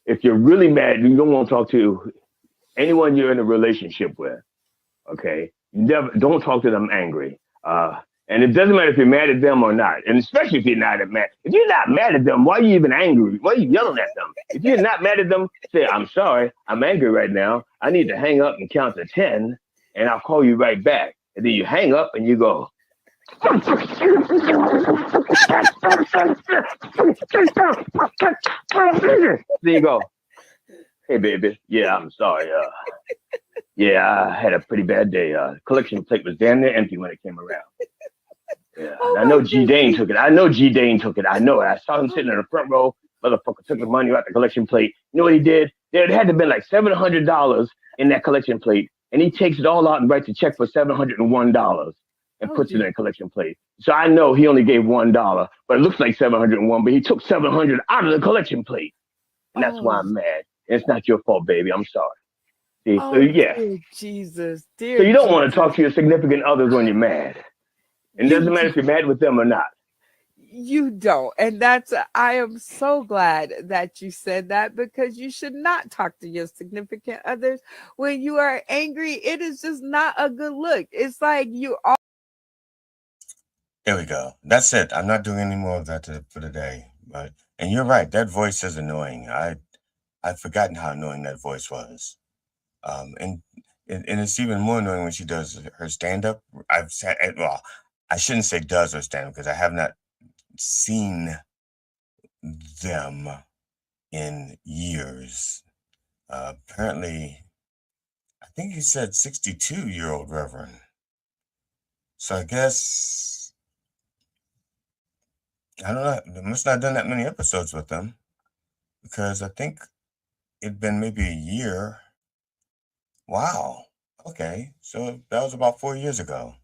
if you're really mad, you don't want to talk to anyone you're in a relationship with. Okay, don't talk to them angry. And it doesn't matter if you're mad at them or not, and especially if you're not mad. If you're not mad at them, why are you even angry? Why are you yelling at them? If you're not mad at them, say, I'm sorry, I'm angry right now. I need to hang up and count to 10, and I'll call you right back. And then you hang up and you go. Then you go, hey, baby. Yeah, I'm sorry. Yeah, I had a pretty bad day. Collection plate was damn near empty when it came around. Yeah, I know G. Dane took it. I know it. I saw him sitting in the front row. Motherfucker took the money out the collection plate. You know what he did? There had to be like $700 in that collection plate. And he takes it all out and writes a check for $701 and puts it in a collection plate. So I know he only gave $1, but it looks like 701, but he took 700 out of the collection plate. And that's why I'm mad. It's not your fault, baby. I'm sorry. See? So yeah. Dear Jesus. So you don't want to talk to your significant others when you're mad. It doesn't matter if you're mad with them or not. You don't. And I am so glad that you said that, because you should not talk to your significant others when you are angry. It is just not a good look. It's like you all. There we go. That's it. I'm not doing any more of that for today. And you're right. That voice is annoying. I've forgotten how annoying that voice was. And it's even more annoying when she does her stand-up. I shouldn't say does her stand-up, because I have not seen them in years. Apparently, I think he said 62-year-old Reverend. So I guess, I don't know, they must not have done that many episodes with them, because I think it'd been maybe a year. Wow. Okay. So that was about 4 years ago.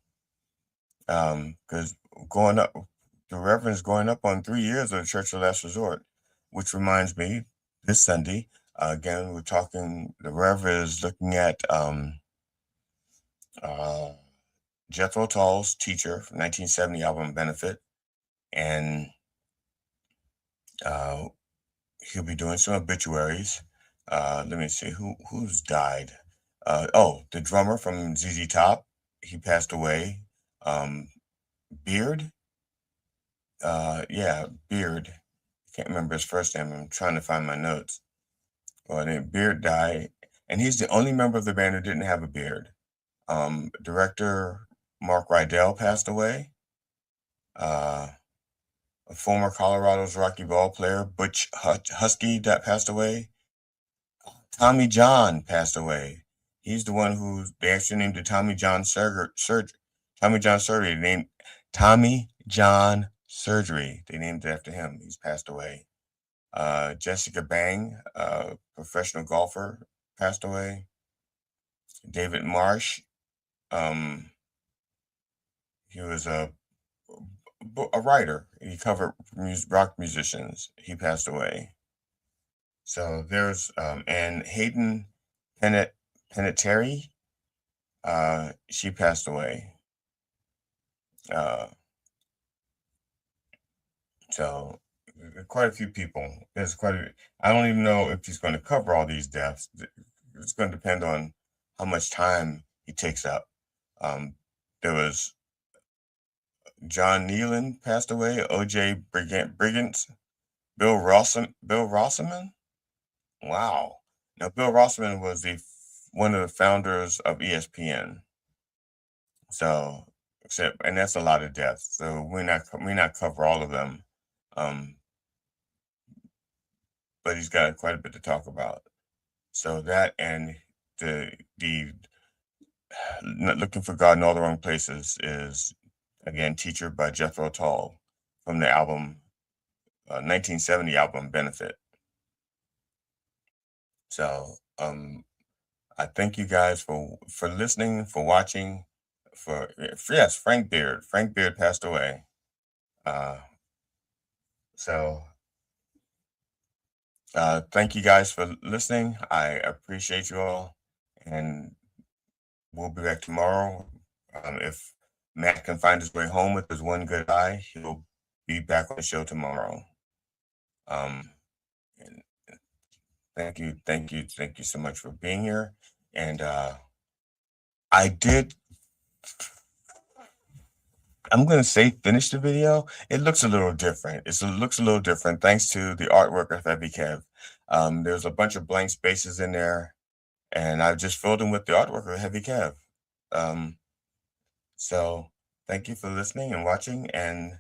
Because the Reverend's going up on 3 years of the Church of Last Resort, which reminds me, this Sunday, again, the Reverend is looking at Jethro Tull's Teacher from 1970 album Benefit, and he'll be doing some obituaries. Let me see who's died. The drummer from ZZ Top, he passed away. Beard. Beard. Can't remember his first name. I'm trying to find my notes. Well, then Beard died, and he's the only member of the band who didn't have a beard. Director Mark Rydell passed away. A former Colorado's Rocky ball player, Butch Husky, that passed away. Tommy John passed away. He's the one who they actually named it Tommy John surgery. Tommy John surgery. They named Tommy John surgery. They named it after him. He's passed away. Jessica Bang, professional golfer, passed away. David Marsh, he was a writer. He covered rock musicians. He passed away. So there's and Hayden Panettiere, she passed away. So quite a few people. There's I don't even know if he's going to cover all these deaths. It's going to depend on how much time he takes up. There was John Nealon passed away, O.J. Brigance, Bill Rossman. Wow. Now, Bill Rossman was one of the founders of ESPN. So, and that's a lot of deaths. So we not cover all of them. But he's got quite a bit to talk about. So that and the Not Looking for God in All the Wrong Places is, again, Teacher by Jethro Tull from the album, 1970 album Benefit. So I thank you guys for listening, for watching. Yes, Frank Beard. Frank Beard passed away. Thank you guys for listening. I appreciate you all, and we'll be back tomorrow. If Matt can find his way home with his one good eye, he'll be back on the show tomorrow. And thank you so much for being here. And I'm going to say finish the video. It looks a little different. It looks a little different thanks to the artwork of Heavy Kev. There's a bunch of blank spaces in there, and I've just filled them with the artwork of Heavy Kev. So thank you for listening and watching, and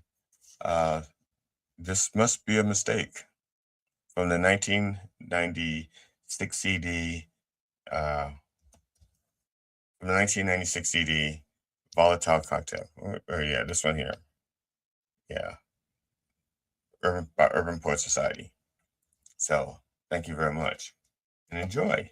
This Must Be a Mistake from the 1996 CD, Volatile Cocktail. Yeah, this one here. Yeah. By Urban Poet Society. So thank you very much and enjoy.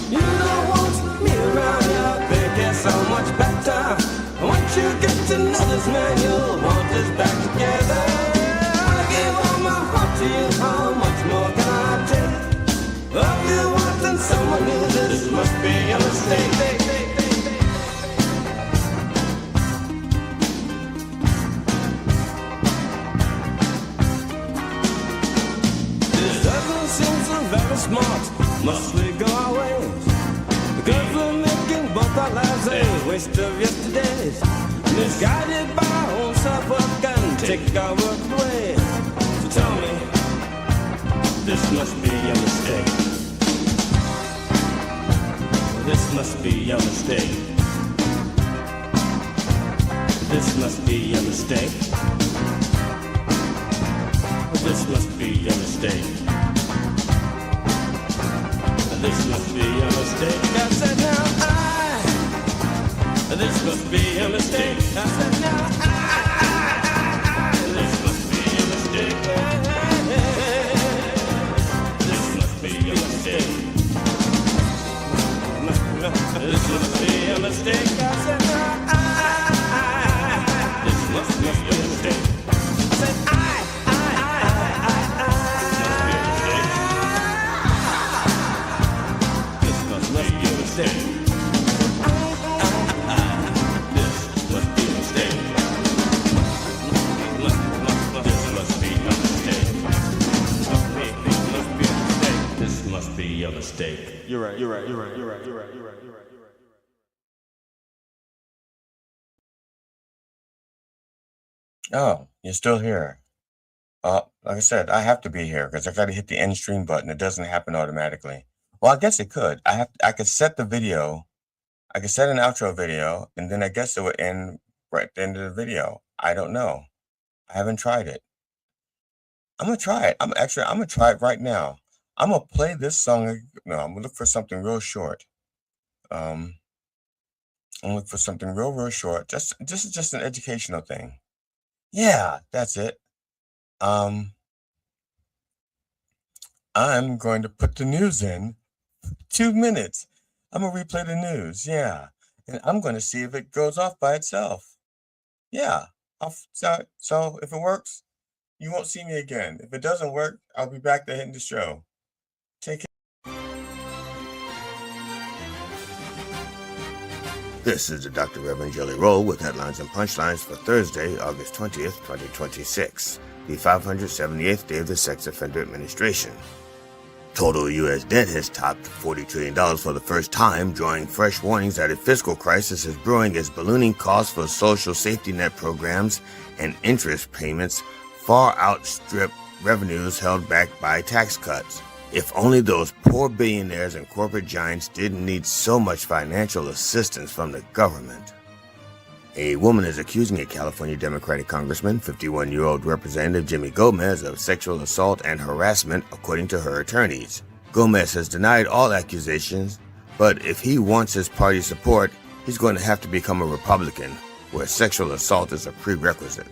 You don't want me around, yeah. so much better. Once you get to know this man, you'll want us back together. I give all my heart to you, how much more can I take? Love you once and someone new, this must be a mistake. This doesn't seem so very smart, must we go our ways? Because we're making both our lives a waste of yesterdays. Misguided by our own self-worth and take our work away. So tell me, this must be a mistake. This must be a mistake. This must be a mistake. This must be a mistake. This must be a mistake. I said now this must be a mistake. I said now this must be a mistake. This must be a mistake. This must be a mistake. I said now this must be a mistake. I said this must be a mistake. A mistake. You're right. Oh, you're still here. Like I said, I have to be here because I got to hit the end stream button. It doesn't happen automatically. Well, I guess it could. I could set the video. I could set an outro video, and then I guess it would end right at the end of the video. I don't know. I haven't tried it. I'm gonna try it. I'm gonna try it right now. I'm gonna play this song. No, I'm gonna look for something real short. I'm gonna look for something real short. Just an educational thing. Yeah, that's it. I'm going to put the news in 2 minutes. I'm gonna replay the news. Yeah, and I'm gonna see if it goes off by itself. Yeah. So if it works, you won't see me again. If it doesn't work, I'll be back to hitting the show. Take care. This is the Dr. Reverend Jelly Roll with headlines and punchlines for Thursday, August 20th, 2026, the 578th day of the Sex Offender Administration. Total U.S. debt has topped $40 trillion for the first time, drawing fresh warnings that a fiscal crisis is brewing as ballooning costs for social safety net programs and interest payments far outstrip revenues held back by tax cuts. If only those poor billionaires and corporate giants didn't need so much financial assistance from the government. A woman is accusing a California Democratic Congressman, 51-year-old Representative Jimmy Gomez, of sexual assault and harassment, according to her attorneys. Gomez has denied all accusations, but if he wants his party's support, he's going to have to become a Republican, where sexual assault is a prerequisite.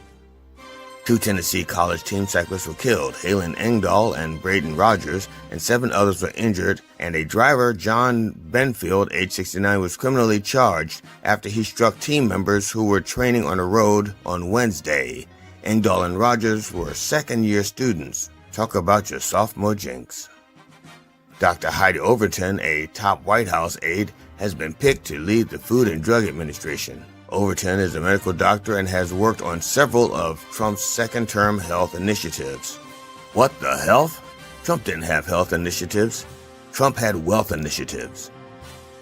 2 Tennessee college team cyclists were killed, Halen Engdahl and Braden Rogers, and 7 others were injured, and a driver, John Benfield, age 69, was criminally charged after he struck team members who were training on a road on Wednesday. Engdahl and Rogers were second-year students. Talk about your sophomore jinx. Dr. Heidi Overton, a top White House aide, has been picked to lead the Food and Drug Administration. Overton is a medical doctor and has worked on several of Trump's second-term health initiatives. What the health? Trump didn't have health initiatives. Trump had wealth initiatives.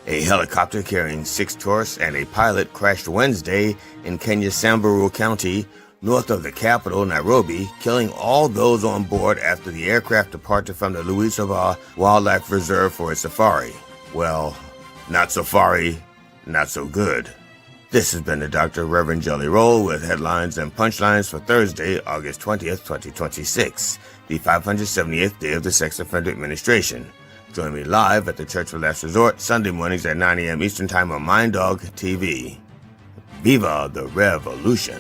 A helicopter carrying 6 tourists and a pilot crashed Wednesday in Kenya's Samburu County, north of the capital, Nairobi, killing all those on board after the aircraft departed from the Luisaba Wildlife Reserve for a safari. Well, not safari, not so good. This has been the Dr. Reverend Jelly Roll with headlines and punchlines for Thursday, August 20th, 2026, the 578th day of the Sex Offender Administration. Join me live at the Church for Last Resort, Sunday mornings at 9 a.m. Eastern Time on Mind Dog TV. Viva the Revolution!